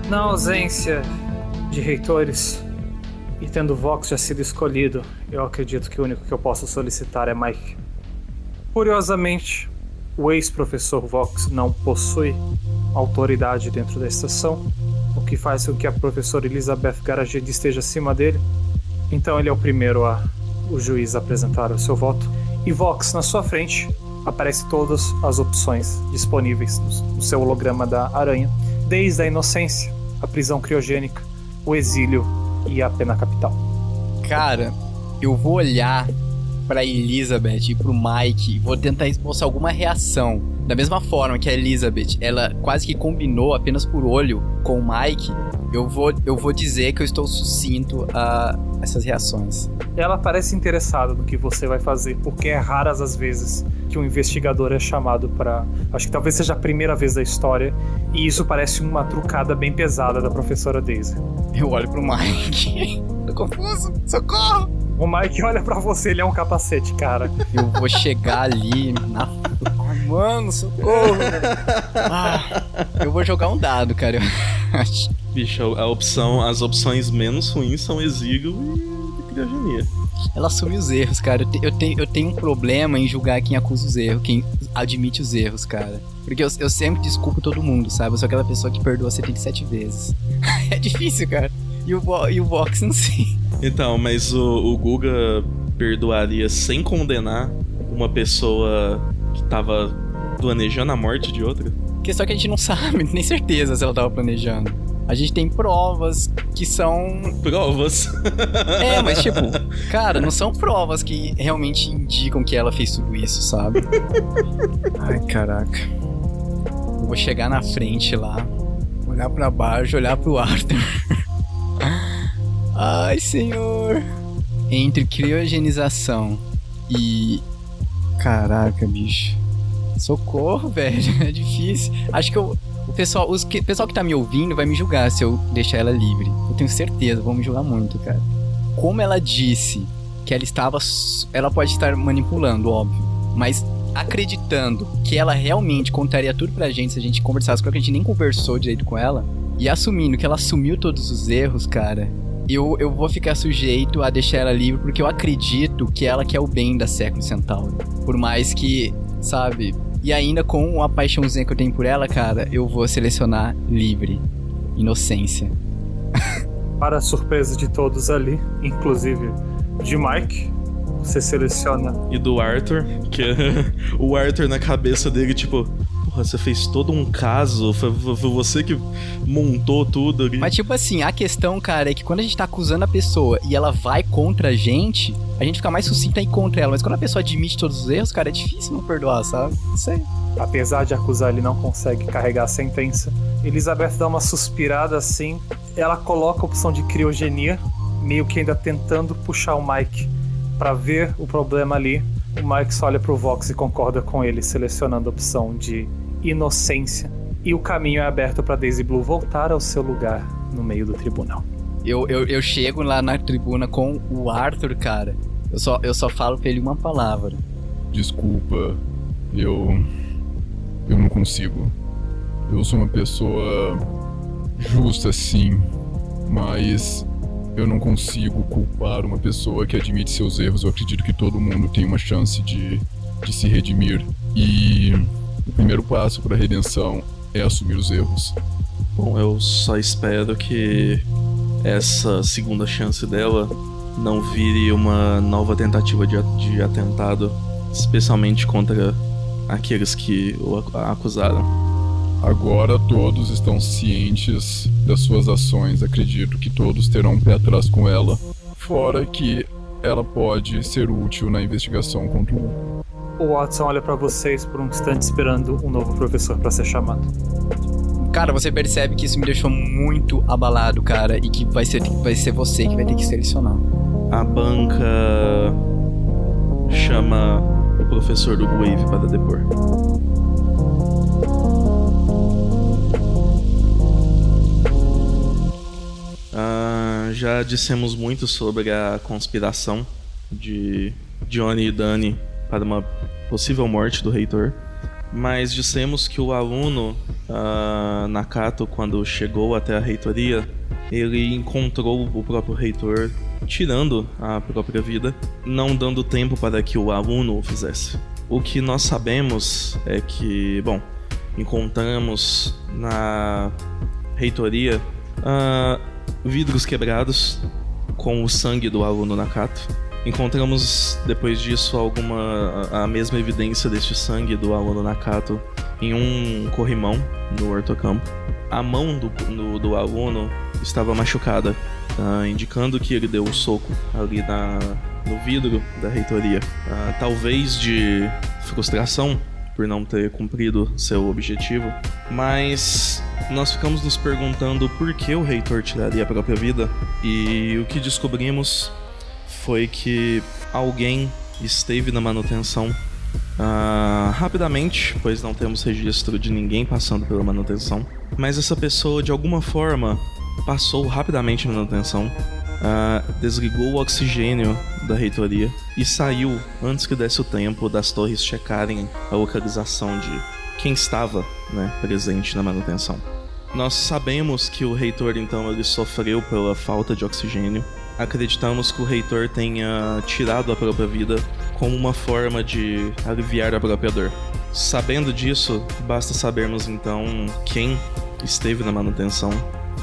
Na ausência de reitores e tendo o Vox já sido escolhido, eu acredito que o único que eu posso solicitar é Mike. Curiosamente, o ex-professor Vox não possui autoridade dentro da estação, o que faz com que a professora Elizabeth Garaged esteja acima dele. Então ele é o primeiro o juiz apresentar o seu voto. E Vox, na sua frente, aparece todas as opções disponíveis no seu holograma da aranha, desde a inocência, a prisão criogênica, o exílio e a pena capital. Cara, eu vou olhar pra Elizabeth e pro Mike e vou tentar esboçar alguma reação. Da mesma forma que a Elizabeth, ela quase que combinou apenas por olho com o Mike, eu vou dizer que eu estou sucinto a essas reações. Ela parece interessada no que você vai fazer, porque é raras as vezes que um investigador é chamado pra... Acho que talvez seja a primeira vez da história, e isso parece uma trucada bem pesada da professora Daisy. Eu olho pro Mike. Tô confuso, socorro! O Mike olha pra você, ele é um capacete, cara. Eu vou chegar ali na... Ai, mano, socorro! Eu vou jogar um dado, cara. Bicho, as opções menos ruins são exílio e criogenia. Ela assume os erros, cara. Eu tenho um problema em julgar quem acusa os erros, quem admite os erros, cara. Porque eu sempre desculpo todo mundo, sabe? Eu sou aquela pessoa que perdoa 77 vezes. É difícil, cara. E o Vox, não sei. Então, mas o Guga perdoaria sem condenar uma pessoa que tava planejando a morte de outra? Porque só que a gente não sabe, nem certeza se ela tava planejando. A gente tem provas que são... Provas? É, mas tipo, cara, não são provas que realmente indicam que ela fez tudo isso, sabe? Ai, caraca. Eu vou chegar na frente lá, olhar pra baixo, olhar pro Arthur. Ai, senhor. Entre criogenização e... Caraca, bicho. Socorro, velho. É difícil. Acho que o pessoal que tá me ouvindo vai me julgar se eu deixar ela livre. Eu tenho certeza, vão me julgar muito, cara. Como ela disse que ela pode estar manipulando, óbvio, mas acreditando que ela realmente contaria tudo pra gente se a gente conversasse, porque a gente nem conversou direito com ela, e assumindo que ela assumiu todos os erros, cara, eu vou ficar sujeito a deixar ela livre, porque eu acredito que ela quer o bem da Século Centauro. Por mais que, sabe... E ainda com a paixãozinha que eu tenho por ela, cara, eu vou selecionar livre. Inocência. Para a surpresa de todos ali, inclusive de Mike, você seleciona... E do Arthur, que o Arthur na cabeça dele, tipo... Porra, você fez todo um caso, foi você que montou tudo ali. Mas tipo assim, a questão, cara, é que quando a gente tá acusando a pessoa e ela vai contra a gente fica mais sucinto a ir contra ela. Mas quando a pessoa admite todos os erros, cara, é difícil não perdoar, sabe? Não sei. Apesar de acusar, ele não consegue carregar a sentença. Elizabeth dá uma suspirada assim, ela coloca a opção de criogenia, meio que ainda tentando puxar o Mike pra ver o problema ali. O Mike só olha pro Vox e concorda com ele, selecionando a opção de inocência. e o caminho é aberto para Daisy Blue voltar ao seu lugar no meio do tribunal. Eu chego lá na tribuna com o Arthur, cara. Eu só falo pra ele uma palavra. Desculpa, eu não consigo. Eu sou uma pessoa justa, sim, mas eu não consigo culpar uma pessoa que admite seus erros. Eu acredito que todo mundo tem uma chance de se redimir. E o primeiro passo para a redenção é assumir os erros. Bom, eu só espero que essa segunda chance dela não vire uma nova tentativa de atentado, especialmente contra aqueles que a acusaram. Agora todos estão cientes das suas ações. Acredito que todos terão um pé atrás com ela. Fora que ela pode ser útil na investigação contra o... O Watson olha pra vocês por um instante esperando um novo professor pra ser chamado. Cara, você percebe que isso me deixou muito abalado, cara, e que vai ser você que vai ter que selecionar. A banca chama o professor do Wave para depor. Já dissemos muito sobre a conspiração de Johnny e Danny para uma possível morte do reitor, mas dissemos que o aluno Nakato, quando chegou até a reitoria, ele encontrou o próprio reitor tirando a própria vida, não dando tempo para que o aluno o fizesse. O que nós sabemos é que, encontramos na reitoria vidros quebrados com o sangue do aluno Nakato. Encontramos depois disso a mesma evidência deste sangue do aluno Nakato em um corrimão no hortocampo. A mão do aluno estava machucada, indicando que ele deu um soco ali no vidro da reitoria. Talvez de frustração por não ter cumprido seu objetivo, mas nós ficamos nos perguntando por que o reitor tiraria a própria vida, e o que descobrimos foi que alguém esteve na manutenção rapidamente, pois não temos registro de ninguém passando pela manutenção, mas essa pessoa de alguma forma passou rapidamente na manutenção, desligou o oxigênio da reitoria e saiu antes que desse o tempo das torres checarem a localização de quem estava, presente na manutenção. Nós sabemos que o reitor, então, ele sofreu pela falta de oxigênio. Acreditamos que o reitor tenha tirado a própria vida como uma forma de aliviar a própria dor. Sabendo disso, basta sabermos então quem esteve na manutenção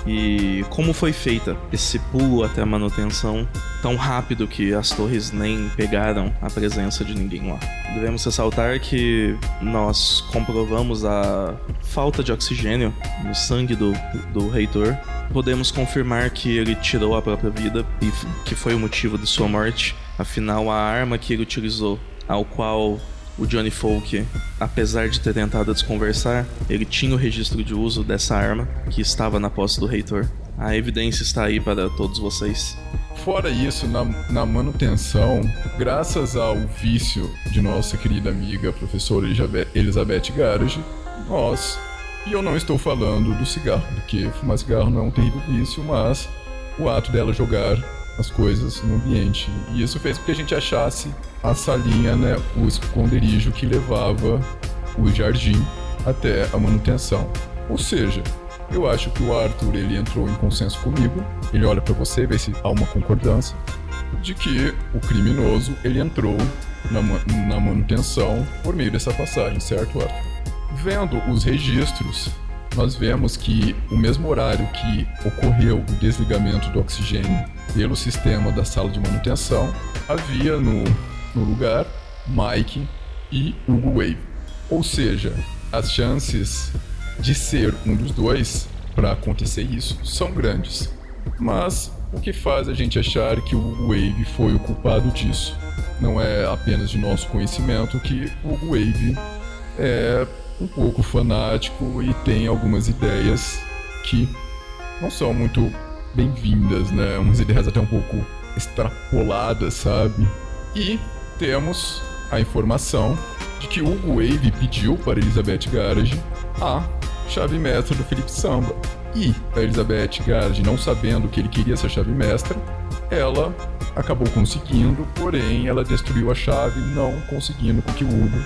e como foi feita esse pulo até a manutenção tão rápido que as torres nem pegaram a presença de ninguém lá. Devemos ressaltar que nós comprovamos a falta de oxigênio no sangue do reitor. Podemos confirmar que ele tirou a própria vida e que foi o motivo de sua morte. Afinal, a arma que ele utilizou, ao qual o Johnny Folk, apesar de ter tentado desconversar, ele tinha o registro de uso dessa arma que estava na posse do reitor. A evidência está aí para todos vocês. Fora isso, na manutenção, graças ao vício de nossa querida amiga, a professora Elizabeth Garage, e eu não estou falando do cigarro, porque fumar cigarro não é um terrível vício, mas o ato dela jogar as coisas no ambiente. E isso fez com que a gente achasse a salinha, o esconderijo que levava o jardim até a manutenção. Ou seja, eu acho que o Arthur, ele entrou em consenso comigo, ele olha pra você, vê se há uma concordância, de que o criminoso, ele entrou na manutenção por meio dessa passagem, certo, Arthur? Vendo os registros, nós vemos que o mesmo horário que ocorreu o desligamento do oxigênio pelo sistema da sala de manutenção, havia no lugar Mike e Hugo Wave. Ou seja, as chances de ser um dos dois para acontecer isso são grandes. Mas o que faz a gente achar que o Hugo Wave foi o culpado disso? Não é apenas de nosso conhecimento que o Hugo Wave é um pouco fanático e tem algumas ideias que não são muito bem-vindas, umas ideias até um pouco extrapoladas, sabe? E temos a informação de que Hugo Wave pediu para Elizabeth Garage a chave mestra do Felipe Samba. E a Elizabeth Gard, não sabendo que ele queria essa chave mestra, ela acabou conseguindo, porém ela destruiu a chave, não conseguindo com que o Hugo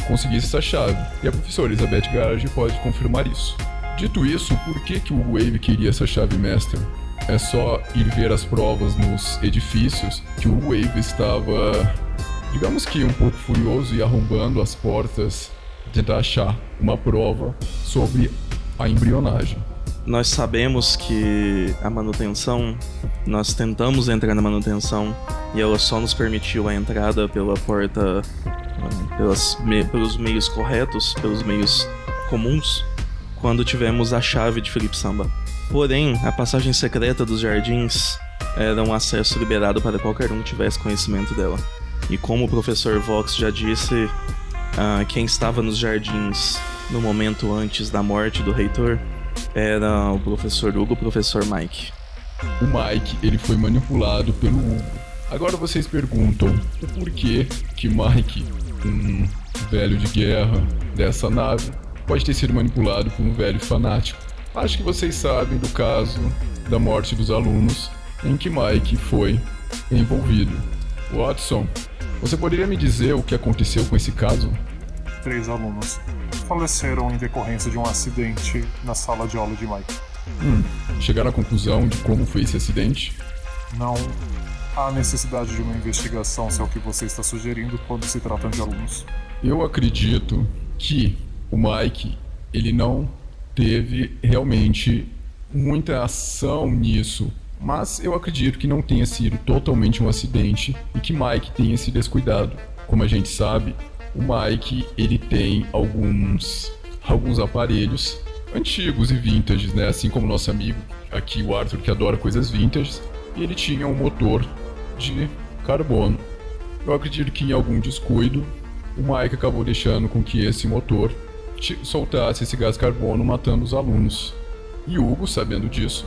conseguisse essa chave. E a professora Elizabeth Gard pode confirmar isso. Dito isso, por que o Hugo Wave queria essa chave mestra? É só ir ver as provas nos edifícios que o Hugo Wave estava, digamos que um pouco furioso e arrombando as portas, tentar achar uma prova sobre a embrionagem. Nós sabemos que a manutenção, nós tentamos entrar na manutenção e ela só nos permitiu a entrada pela porta, pelos meios corretos, pelos meios comuns, quando tivemos a chave de Felipe Samba. Porém, a passagem secreta dos jardins era um acesso liberado para qualquer um que tivesse conhecimento dela. E como o professor Vox já disse, quem estava nos jardins no momento antes da morte do reitor era o professor Hugo, o professor Mike. O Mike, ele foi manipulado pelo Hugo. Agora vocês perguntam o porquê que Mike, um velho de guerra dessa nave, pode ter sido manipulado por um velho fanático. Acho que vocês sabem do caso da morte dos alunos em que Mike foi envolvido. Watson, você poderia me dizer o que aconteceu com esse caso? 3 alunos faleceram em decorrência de um acidente na sala de aula de Mike. Chegaram à conclusão de como foi esse acidente? Não há necessidade de uma investigação, se é o que você está sugerindo, quando se tratam de alunos. Eu acredito que o Mike, ele não teve realmente muita ação nisso, mas eu acredito que não tenha sido totalmente um acidente e que Mike tenha se descuidado. Como a gente sabe, o Mike, ele tem alguns aparelhos antigos e vintage, né? Assim como nosso amigo aqui, o Arthur, que adora coisas vintage, e ele tinha um motor de carbono. Eu acredito que em algum descuido, o Mike acabou deixando com que esse motor soltasse esse gás carbono, matando os alunos. E Hugo, sabendo disso,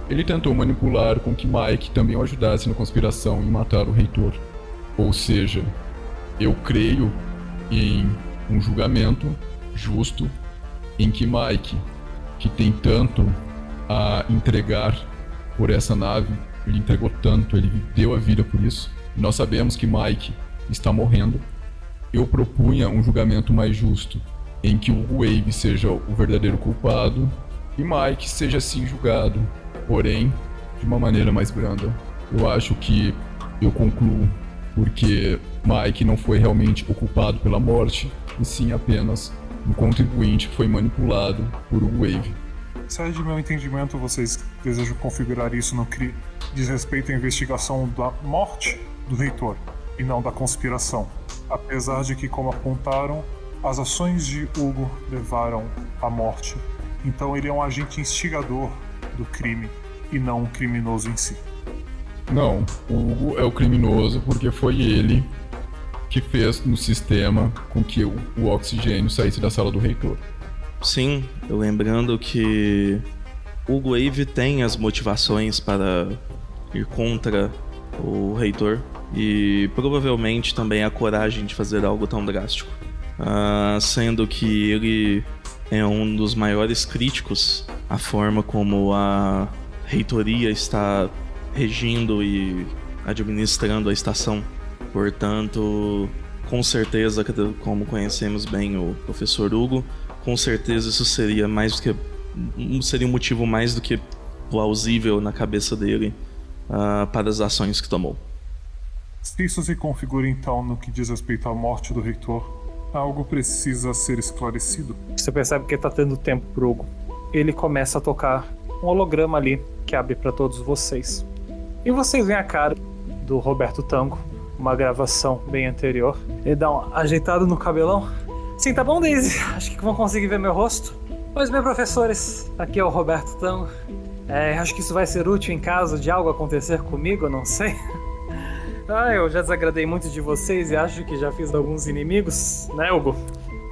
ele tentou manipular com que Mike também o ajudasse na conspiração em matar o reitor. Ou seja, eu creio em um julgamento justo em que Mike, que tem tanto a entregar por essa nave, ele entregou tanto, ele deu a vida por isso. Nós sabemos que Mike está morrendo. Eu propunha um julgamento mais justo, em que o Wave seja o verdadeiro culpado e Mike seja assim julgado, porém de uma maneira mais branda. Eu acho que eu concluo porque Mike não foi realmente o culpado pela morte, e sim apenas um contribuinte que foi manipulado por Wave. Se é de meu entendimento, vocês desejam configurar isso no que diz respeito à investigação da morte do reitor, e não da conspiração. Apesar de que, como apontaram, as ações de Hugo levaram à morte, então ele é um agente instigador do crime, e não um criminoso em si. Não, o Hugo é o criminoso porque foi ele que fez no sistema com que o oxigênio saísse da sala do reitor. Sim, lembrando que Hugo Wave tem as motivações para ir contra o reitor e provavelmente também a coragem de fazer algo tão drástico. Sendo que ele é um dos maiores críticos à forma como a reitoria está regindo e administrando a estação. Portanto, com certeza, como conhecemos bem o professor Hugo, com certeza isso seria um motivo mais do que plausível na cabeça dele para as ações que tomou. Se isso se configura então no que diz respeito à morte do reitor, algo precisa ser esclarecido. Você percebe que tá tendo tempo pro Hugo. Ele começa a tocar um holograma ali que abre para todos vocês. E vocês veem a cara do Roberto Tango, uma gravação bem anterior. Ele dá um ajeitado no cabelão. Sim, tá bom, Daisy. Acho que vão conseguir ver meu rosto. Pois bem, professores, aqui é o Roberto Tango. Acho que isso vai ser útil em caso de algo acontecer comigo, eu não sei. Eu já desagradei muito de vocês e acho que já fiz alguns inimigos, né, Hugo?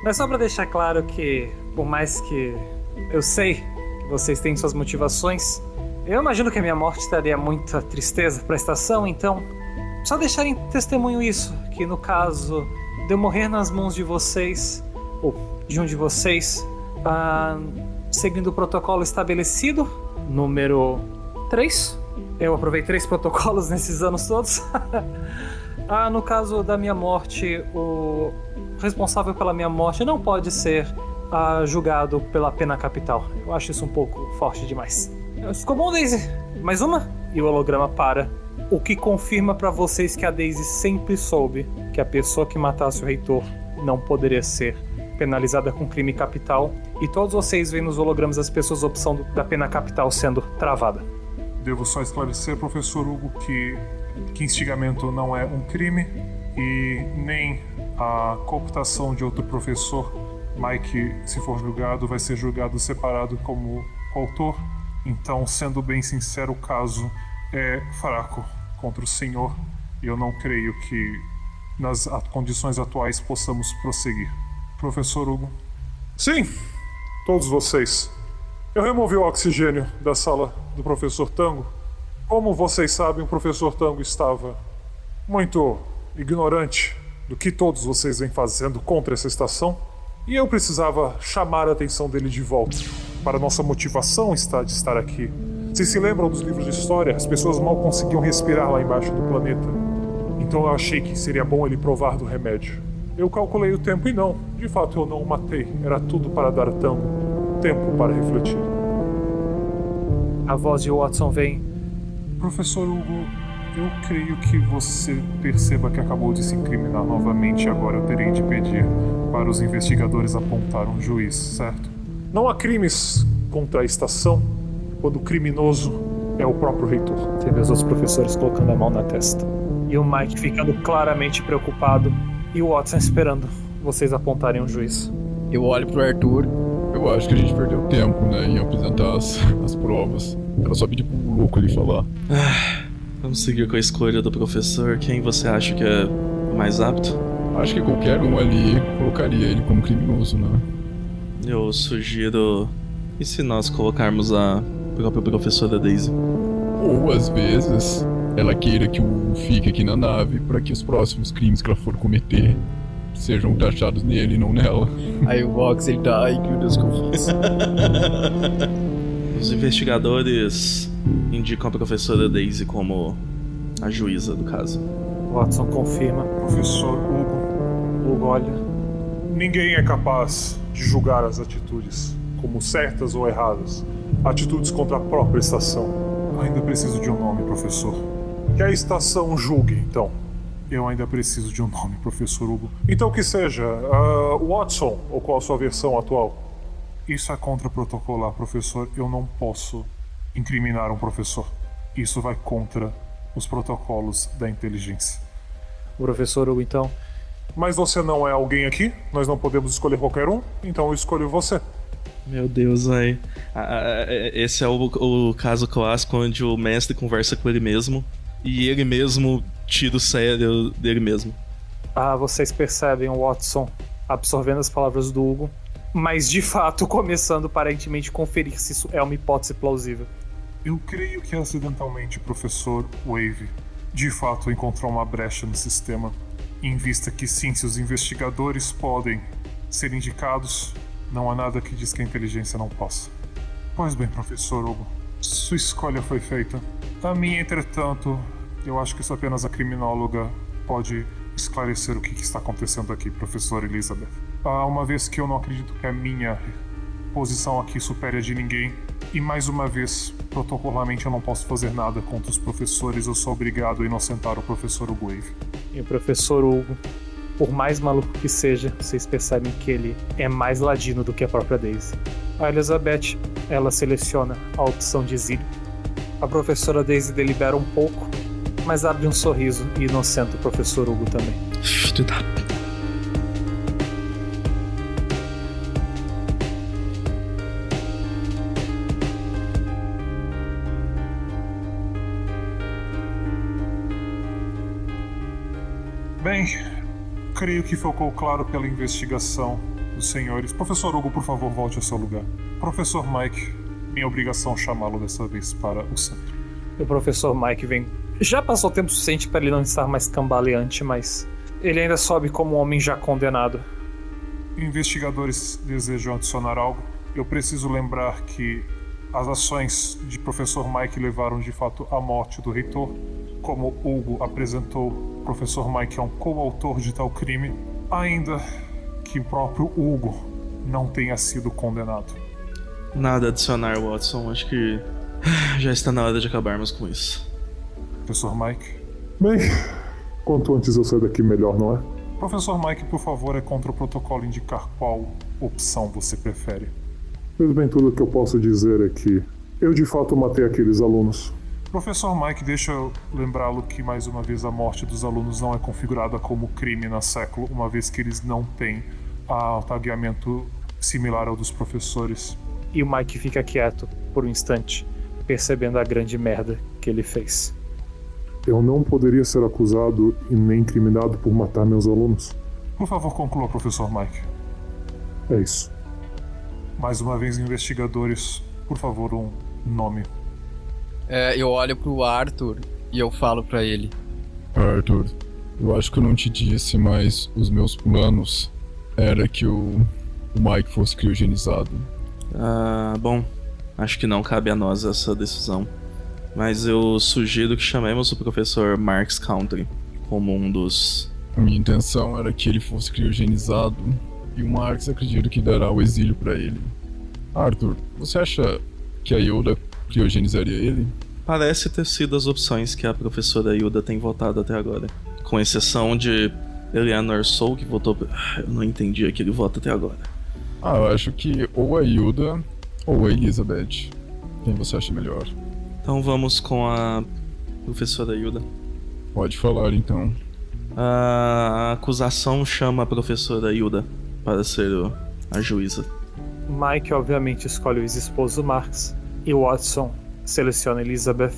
Mas só pra deixar claro que, por mais que eu sei que vocês têm suas motivações, eu imagino que a minha morte traria muita tristeza pra estação, então só deixar em testemunho isso, que no caso de eu morrer nas mãos de vocês, ou de um de vocês, seguindo o protocolo estabelecido, número 3. Eu aprovei 3 protocolos nesses anos todos. No caso da minha morte, o responsável pela minha morte não pode ser julgado pela pena capital. Eu acho isso um pouco forte demais. Ficou bom, Daisy? Mais uma? E o holograma para. O que confirma pra vocês que a Daisy sempre soube que a pessoa que matasse o reitor não poderia ser penalizada com crime capital. E todos vocês veem nos hologramas as pessoas a opção da pena capital sendo travada. Devo só esclarecer, professor Hugo, que instigamento não é um crime e nem a cooptação de outro professor. Mike, se for julgado, vai ser julgado separado como coautor. Então, sendo bem sincero, o caso é fraco contra o senhor e eu não creio que nas condições atuais possamos prosseguir. Professor Hugo? Sim, todos vocês. Eu removi o oxigênio da sala do professor Tango. Como vocês sabem, o professor Tango estava muito ignorante do que todos vocês vêm fazendo contra essa estação. E eu precisava chamar a atenção dele de volta para a nossa motivação de estar aqui. Vocês se lembram dos livros de história? As pessoas mal conseguiam respirar lá embaixo do planeta. Então eu achei que seria bom ele provar do remédio. Eu calculei o tempo e não. De fato eu não o matei. Era tudo para dar Tango tempo para refletir. A voz de Watson vem. Professor Hugo, eu creio que você perceba que acabou de se incriminar novamente. Agora eu terei de pedir para os investigadores apontar um juiz, certo? Não há crimes contra a estação quando o criminoso é o próprio reitor. Você vê os outros professores colocando a mão na testa. E o Mike ficando claramente preocupado. E o Watson esperando vocês apontarem um juiz. Eu olho pro Arthur. Eu acho que a gente perdeu tempo, né, em apresentar as provas. Era só pedir pro louco ali falar. Vamos seguir com a escolha do professor. Quem você acha que é mais apto? Acho que qualquer um ali colocaria ele como criminoso, né? Eu sugiro... E se nós colocarmos a própria professora Daisy? Ou, às vezes, ela queira que o fique aqui na nave para que os próximos crimes que ela for cometer sejam taxados nele e não nela. Aí o Vox, ele tá... Ai, meu Deus, que eu fiz? Os investigadores indicam a professora Daisy como a juíza do caso. Watson confirma. Professor Hugo. Hugo olha. Ninguém é capaz de julgar as atitudes como certas ou erradas. Atitudes contra a própria estação. Eu ainda preciso de um nome, professor. Que a estação julgue, então. Eu ainda preciso de um nome, professor Hugo. Então que seja Watson, ou qual a sua versão atual? Isso é contra-protocolar, professor. Eu não posso incriminar um professor. Isso vai contra os protocolos da inteligência. O professor Hugo, então. Mas você não é alguém aqui? Nós não podemos escolher qualquer um? Então eu escolho você. Meu Deus, aí. Esse é o caso clássico onde o mestre conversa com ele mesmo e ele mesmo tira o sério dele mesmo. Vocês percebem o Watson absorvendo as palavras do Hugo, mas de fato começando aparentemente a conferir se isso é uma hipótese plausível. Eu creio que acidentalmente o professor Wave de fato encontrou uma brecha no sistema, em vista que sim, se os investigadores podem ser indicados, não há nada que diz que a inteligência não possa. Pois bem, professor Hugo, sua escolha foi feita. A minha, entretanto, eu acho que isso apenas a criminóloga pode esclarecer o que está acontecendo aqui, professor Elizabeth. Uma vez que eu não acredito que a minha posição aqui supere a de ninguém, e mais uma vez, protocolarmente eu não posso fazer nada contra os professores, eu sou obrigado a inocentar o professor Hugo Wave. E o professor Hugo, por mais maluco que seja, vocês percebem que ele é mais ladino do que a própria Daisy. A Elizabeth, ela seleciona a opção de exílio. A professora Daisy delibera um pouco, mas abre um sorriso e inocenta o professor Hugo também. Filho da... Bem, creio que ficou claro pela investigação dos senhores. Professor Hugo, por favor, volte ao seu lugar. Professor Mike, minha obrigação chamá-lo dessa vez para o centro. O professor Mike vem. Já passou tempo suficiente para ele não estar mais cambaleante, mas ele ainda sobe como um homem já condenado. Investigadores desejam adicionar algo? eu preciso lembrar que as ações de Professor Mike levaram de fato à morte do reitor. Como Hugo apresentou, Professor Mike é um coautor de tal crime, ainda que o próprio Hugo não tenha sido condenado. Nada a adicionar, Watson. Acho que já está na hora de acabarmos com isso. Professor Mike? Bem, quanto antes eu sair daqui, melhor, não é? Professor Mike, por favor, é contra o protocolo indicar qual opção você prefere. Pois bem, tudo o que eu posso dizer é que eu de fato matei aqueles alunos. Professor Mike, deixa eu lembrá-lo que mais uma vez a morte dos alunos não é configurada como crime na século, uma vez que eles não têm tagueamento similar ao dos professores. E o Mike fica quieto por um instante, percebendo a grande merda que ele fez. Eu não poderia ser acusado e nem incriminado por matar meus alunos. Por favor, conclua, Professor Mike. É isso. Mais uma vez, investigadores, por favor, um nome. Eu olho pro Arthur e eu falo pra ele. Arthur, eu acho que eu não te disse, mas os meus planos era que o Mike fosse criogenizado. Bom, acho que não cabe a nós essa decisão. Mas eu sugiro que chamemos o professor Marks Country como um dos... A minha intenção era que ele fosse criogenizado e o Marks acredita que dará o exílio pra ele. Arthur, você acha que a Hilda criogenizaria ele? Parece ter sido as opções que a professora Hilda tem votado até agora. Com exceção de Eleanor Soul, que votou... Eu não entendi aquele voto até agora. Eu acho que ou a Hilda ou a Elizabeth. Quem você acha melhor? Então vamos com a professora Hilda. Pode falar, então. A acusação chama a professora Hilda para ser a juíza. Mike obviamente escolhe o ex-esposo Marks e Watson seleciona Elizabeth.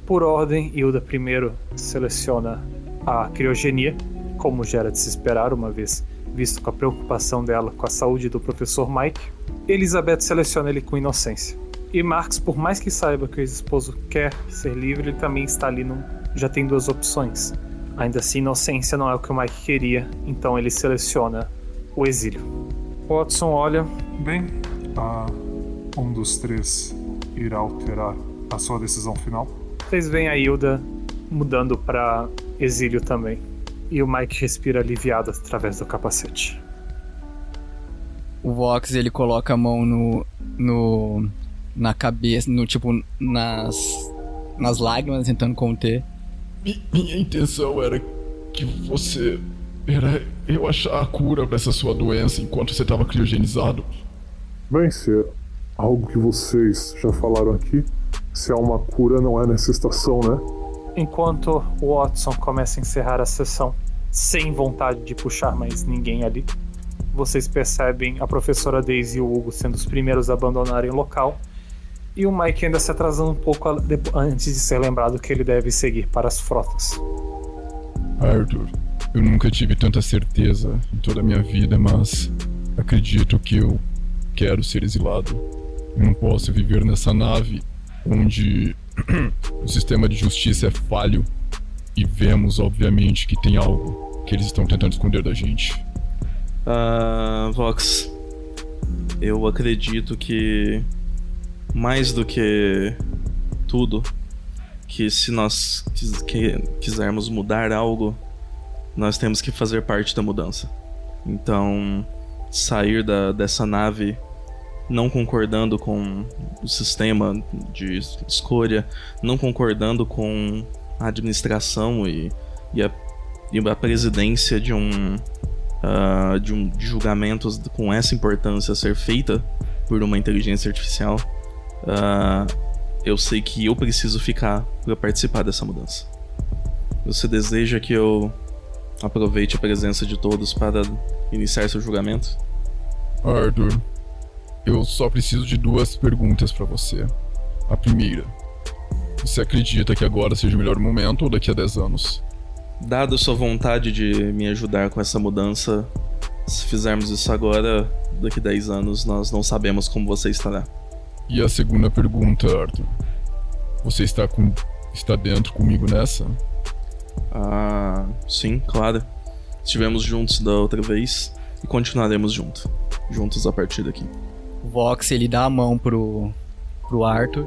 Por ordem, Hilda primeiro seleciona a criogenia, como já era de se esperar, uma vez visto com a preocupação dela com a saúde do professor Mike. Elizabeth seleciona ele com inocência. E Marks, por mais que saiba que o ex-esposo quer ser livre, ele também está ali já tem duas opções. Ainda assim, inocência não é o que o Mike queria, então ele seleciona o exílio. Watson olha. Bem, um dos três irá alterar a sua decisão final. Vocês veem a Hilda mudando para exílio também. E o Mike respira aliviado através do capacete. O Vox, ele coloca a mão na cabeça, nas lágrimas, tentando conter. Minha intenção era que eu achar a cura pra essa sua doença enquanto você estava criogenizado. Bem, se é algo que vocês já falaram aqui, se há uma cura não é nessa estação, né? Enquanto o Watson começa a encerrar a sessão, sem vontade de puxar mais ninguém ali, vocês percebem a professora Daisy e o Hugo sendo os primeiros a abandonarem o local, e o Mike ainda se atrasando um pouco antes de ser lembrado que ele deve seguir para as frotas. Arthur, eu nunca tive tanta certeza em toda a minha vida, mas acredito que eu quero ser exilado. Eu não posso viver nessa nave onde o sistema de justiça é falho e vemos, obviamente, que tem algo que eles estão tentando esconder da gente. Vox, eu acredito que mais do que tudo, que se nós quisermos mudar algo, nós temos que fazer parte da mudança. Então, sair dessa nave não concordando com o sistema de escolha, não concordando com a administração e a presidência de julgamentos com essa importância ser feita por uma inteligência artificial, eu sei que eu preciso ficar para participar dessa mudança. Você deseja que eu aproveite a presença de todos para iniciar seu julgamento? Arthur, eu só preciso de 2 perguntas para você. A primeira: você acredita que agora seja o melhor momento ou daqui a 10 anos? Dado sua vontade de me ajudar com essa mudança, se fizermos isso agora, daqui a 10 anos nós não sabemos como você estará. E a segunda pergunta, Arthur: você está dentro comigo nessa? Sim, claro. Estivemos juntos da outra vez e continuaremos juntos a partir daqui. O Vox, ele dá a mão pro Arthur.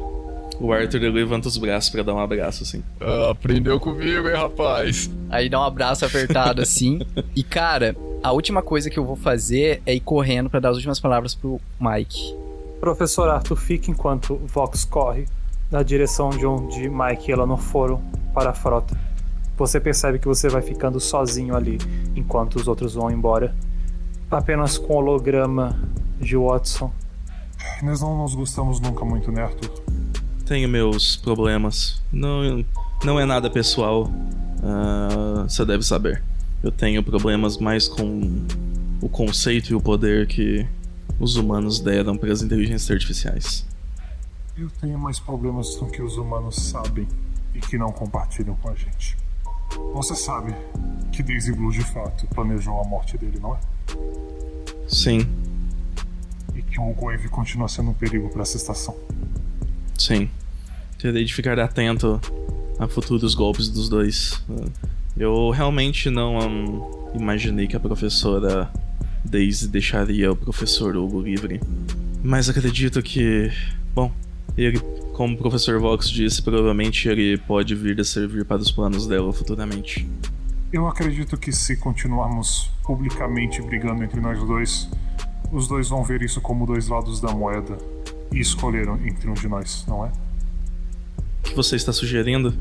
O Arthur ele levanta os braços pra dar um abraço, assim. Aprendeu comigo, hein, rapaz? Aí dá um abraço apertado, assim. E, cara, a última coisa que eu vou fazer é ir correndo pra dar as últimas palavras pro Mike. Professor Arthur fica enquanto Vox corre na direção de onde Mike e Eleanor foram para a frota. Você percebe que você vai ficando sozinho ali enquanto os outros vão embora. Apenas com o holograma de Watson. Nós não nos gostamos nunca muito, né, Arthur? Tenho meus problemas. Não é nada pessoal. Você deve saber. Eu tenho problemas mais com o conceito e o poder que os humanos deram para as inteligências artificiais. Eu tenho mais problemas com o que os humanos sabem e que não compartilham com a gente. Você sabe que Daisy Blue de fato planejou a morte dele, não é? Sim. E que o Wave continua sendo um perigo para essa estação. Sim. Terei de ficar atento a futuros golpes dos dois. Eu realmente não imaginei que a professora Daisy deixaria o professor Hugo livre. Mas acredito que... Bom, ele, como o professor Vox disse, provavelmente ele pode vir a servir para os planos dela futuramente. Eu acredito que se continuarmos publicamente brigando entre nós dois, os dois vão ver isso como dois lados da moeda e escolheram entre um de nós, não é? O que você está sugerindo?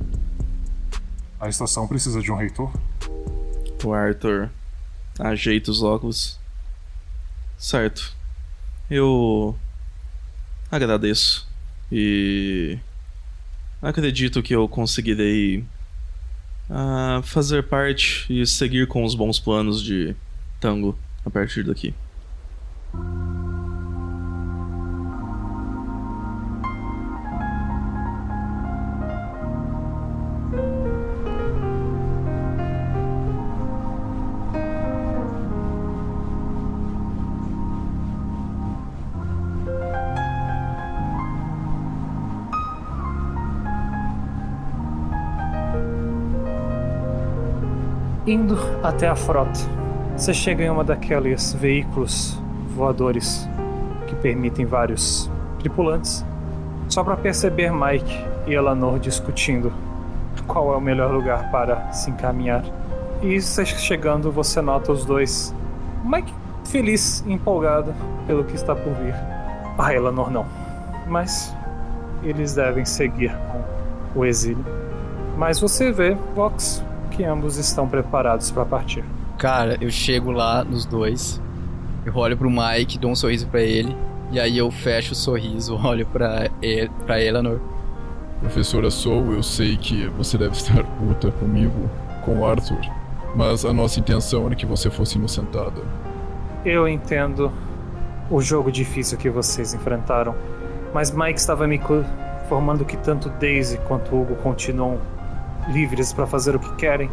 A estação precisa de um reitor? O Arthur ajeita os óculos. Certo. Eu agradeço. E acredito que eu conseguirei fazer parte e seguir com os bons planos de Tango a partir daqui. Indo até a frota, você chega em uma daqueles veículos voadores que permitem vários tripulantes, só para perceber Mike e Eleanor discutindo qual é o melhor lugar para se encaminhar. E você chegando, você nota os dois, Mike feliz e empolgado pelo que está por vir. A Eleanor não, mas eles devem seguir com o exílio. Mas você vê, Vox, que ambos estão preparados para partir. Cara, eu chego lá nos dois, eu olho pro Mike, dou um sorriso pra ele, e aí eu fecho o sorriso, olho pra Eleanor. Professora Soul, eu sei que você deve estar puta comigo, com o Arthur, mas a nossa intenção era que você fosse inocentada. Eu entendo o jogo difícil que vocês enfrentaram, mas Mike estava me informando que tanto Daisy quanto Hugo continuam livres para fazer o que querem.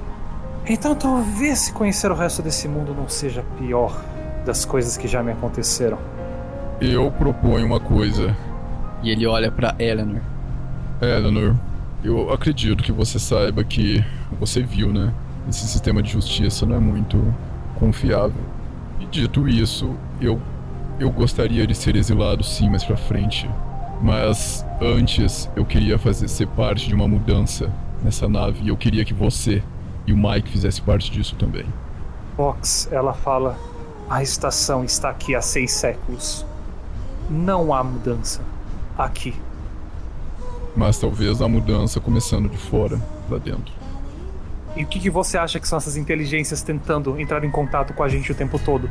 Então talvez se conhecer o resto desse mundo não seja a pior das coisas que já me aconteceram. Eu proponho uma coisa. E ele olha pra Eleanor. Eleanor, eu acredito que você saiba que você viu, né? Esse sistema de justiça não é muito confiável. E dito isso, eu gostaria de ser exilado sim mais pra frente. Mas antes eu queria ser parte de uma mudança nessa nave, e eu queria que você e o Mike fizessem parte disso também. Vox, ela fala, a estação está aqui há 6 séculos. Não há mudança aqui. Mas talvez a mudança começando de fora pra dentro. E o que você acha que são essas inteligências tentando entrar em contato com a gente o tempo todo?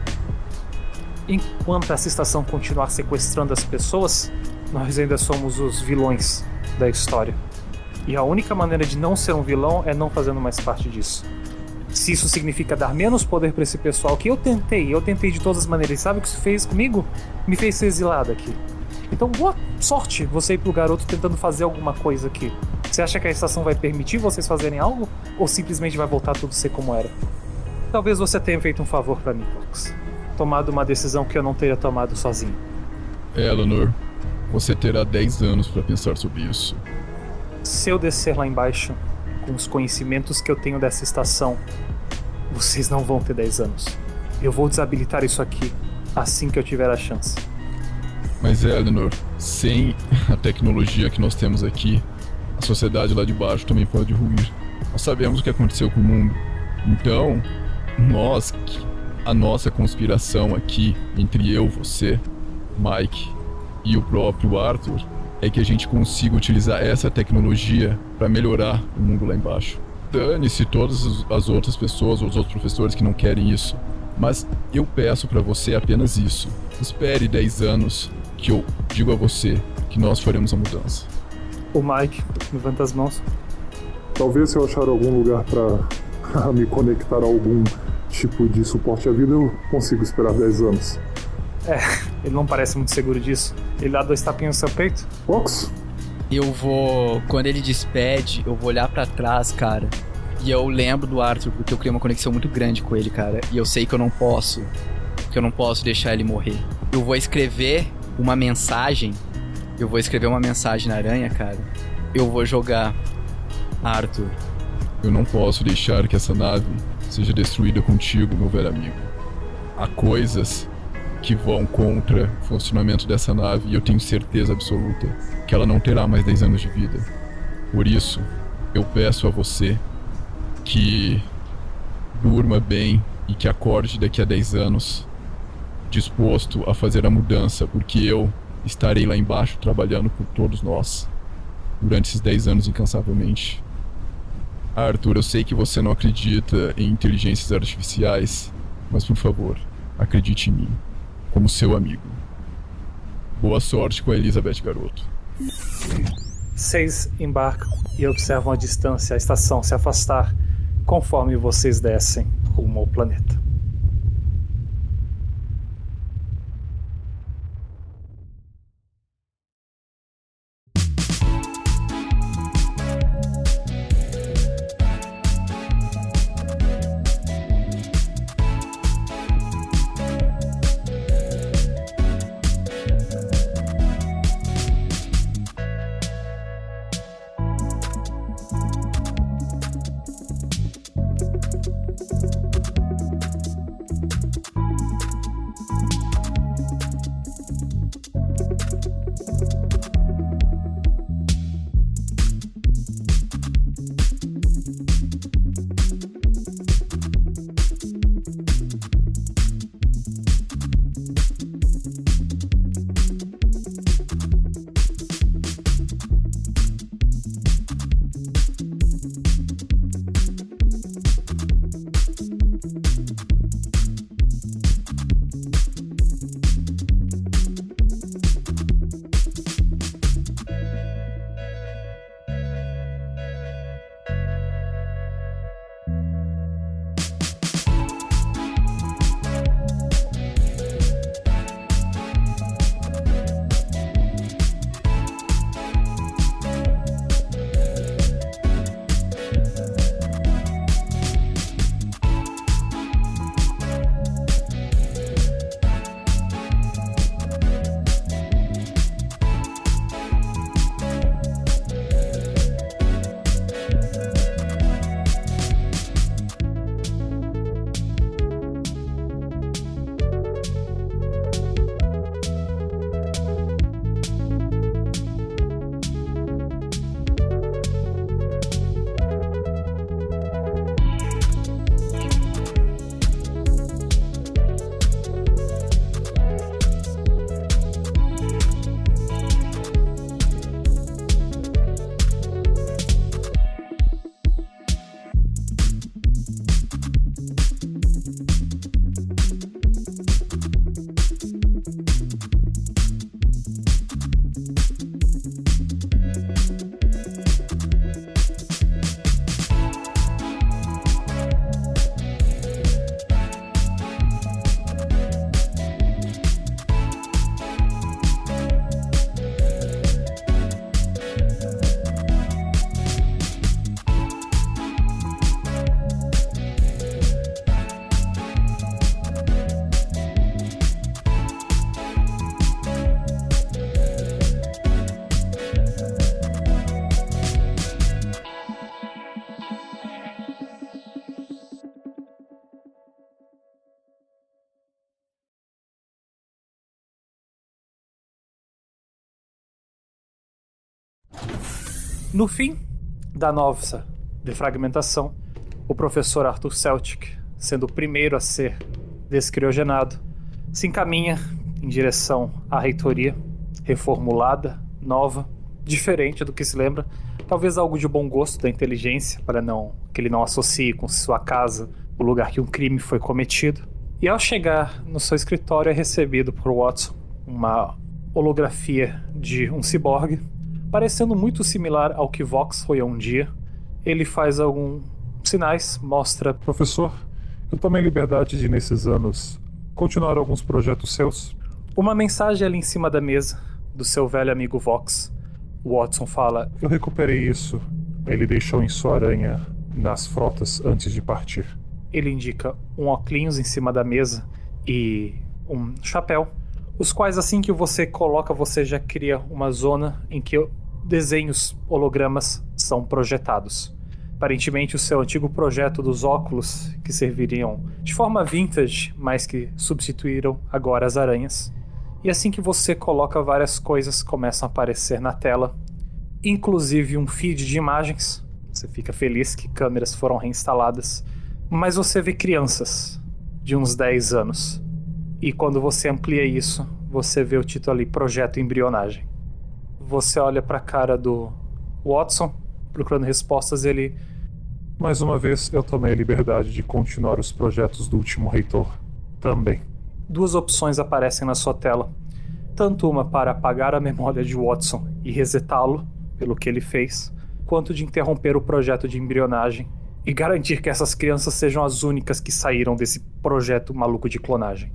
Enquanto essa estação continuar sequestrando as pessoas, nós ainda somos os vilões da história. E a única maneira de não ser um vilão é não fazendo mais parte disso. Se isso significa dar menos poder pra esse pessoal, que eu tentei de todas as maneiras. E sabe o que isso fez comigo? Me fez ser exilado aqui. Então boa sorte você ir pro garoto tentando fazer alguma coisa aqui. Você acha que a estação vai permitir vocês fazerem algo? Ou simplesmente vai voltar tudo a ser como era? Talvez você tenha feito um favor pra mim, Vox. Tomado uma decisão que eu não teria tomado sozinho. Eleanor, você terá 10 anos pra pensar sobre isso. Se eu descer lá embaixo, com os conhecimentos que eu tenho dessa estação, vocês não vão ter 10 anos. Eu vou desabilitar isso aqui, assim que eu tiver a chance. Mas, Eleanor, sem a tecnologia que nós temos aqui, a sociedade lá de baixo também pode ruir. Nós sabemos o que aconteceu com o mundo. Então, a nossa conspiração aqui, entre eu, você, Mike e o próprio Arthur, é que a gente consiga utilizar essa tecnologia para melhorar o mundo lá embaixo. Dane-se todas as outras pessoas, os outros professores que não querem isso. Mas eu peço para você apenas isso. Espere 10 anos que eu digo a você que nós faremos a mudança. O Mike levanta as mãos. Talvez se eu achar algum lugar pra me conectar a algum tipo de suporte à vida, eu consigo esperar 10 anos. Ele não parece muito seguro disso. Ele dá 2 tapinhas no seu peito. Vox? Eu vou... Quando ele despede, eu vou olhar pra trás, cara. E eu lembro do Arthur, porque eu criei uma conexão muito grande com ele, cara. E eu sei que eu não posso deixar ele morrer. Eu vou escrever uma mensagem. Na aranha, cara. Eu vou jogar. Arthur. Eu não posso deixar que essa nave seja destruída contigo, meu velho amigo. Há coisas que vão contra o funcionamento dessa nave e eu tenho certeza absoluta que ela não terá mais 10 anos de vida. Por isso, eu peço a você que durma bem e que acorde daqui a 10 anos disposto a fazer a mudança, porque eu estarei lá embaixo trabalhando por todos nós durante esses 10 anos incansavelmente. Arthur, eu sei que você não acredita em inteligências artificiais, mas por favor, acredite em mim, como seu amigo. Boa sorte com a Elizabeth, garoto. 6 embarcam e observam à distância a estação se afastar conforme vocês descem rumo ao planeta. No fim da nossa defragmentação, o professor Arthur Celtic, sendo o primeiro a ser descriogenado, se encaminha em direção à reitoria, reformulada, nova, diferente do que se lembra, talvez algo de bom gosto da inteligência, para que ele não associe com sua casa o lugar que um crime foi cometido. E ao chegar no seu escritório é recebido por Watson uma holografia de um ciborgue, parecendo muito similar ao que Vox foi há um dia. Ele faz alguns sinais, mostra... Professor, eu tomei liberdade de, nesses anos, continuar alguns projetos seus. Uma mensagem ali em cima da mesa, do seu velho amigo Vox. O Watson fala... Eu recuperei isso. Ele deixou em sua aranha nas frotas antes de partir. Ele indica um óculos em cima da mesa e um chapéu, os quais assim que você coloca, você já cria uma zona em que desenhos, hologramas são projetados. Aparentemente o seu antigo projeto dos óculos, que serviriam de forma vintage, mas que substituíram agora as aranhas. E assim que você coloca, várias coisas começam a aparecer na tela, inclusive um feed de imagens. Você fica feliz que câmeras foram reinstaladas, mas você vê crianças de uns 10 anos. E quando você amplia isso, você vê o título ali, Projeto Embrionagem. Você olha pra cara do Watson, procurando respostas, ele... Mais uma vez, eu tomei a liberdade de continuar os projetos do último reitor também. 2 opções aparecem na sua tela. Tanto uma para apagar a memória de Watson e resetá-lo, pelo que ele fez, quanto de interromper o projeto de embrionagem e garantir que essas crianças sejam as únicas que saíram desse projeto maluco de clonagem.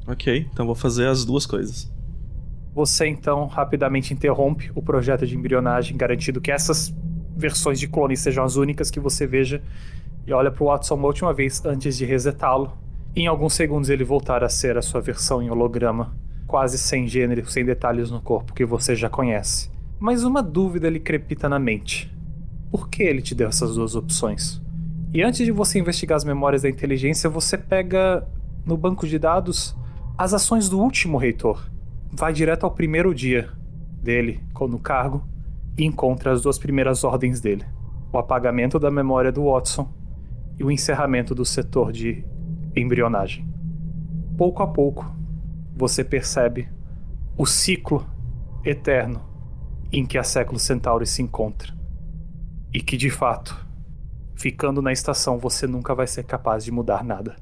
Ok, então vou fazer as 2 coisas. Você então rapidamente interrompe o projeto de embrionagem, garantindo que essas versões de clones sejam as únicas que você veja, e olha pro Watson uma última vez antes de resetá-lo. Em alguns segundos ele voltar a ser a sua versão em holograma, quase sem gênero, sem detalhes no corpo que você já conhece. Mas uma dúvida lhe crepita na mente. Por que ele te deu essas 2 opções? E antes de você investigar as memórias da inteligência, você pega no banco de dados as ações do último reitor. Vai direto ao primeiro dia dele no cargo e encontra as 2 primeiras ordens dele: o apagamento da memória do Watson e o encerramento do setor de embrionagem. Pouco a pouco, você percebe o ciclo eterno em que a Século Centauri se encontra. E que, de fato, ficando na estação, você nunca vai ser capaz de mudar nada.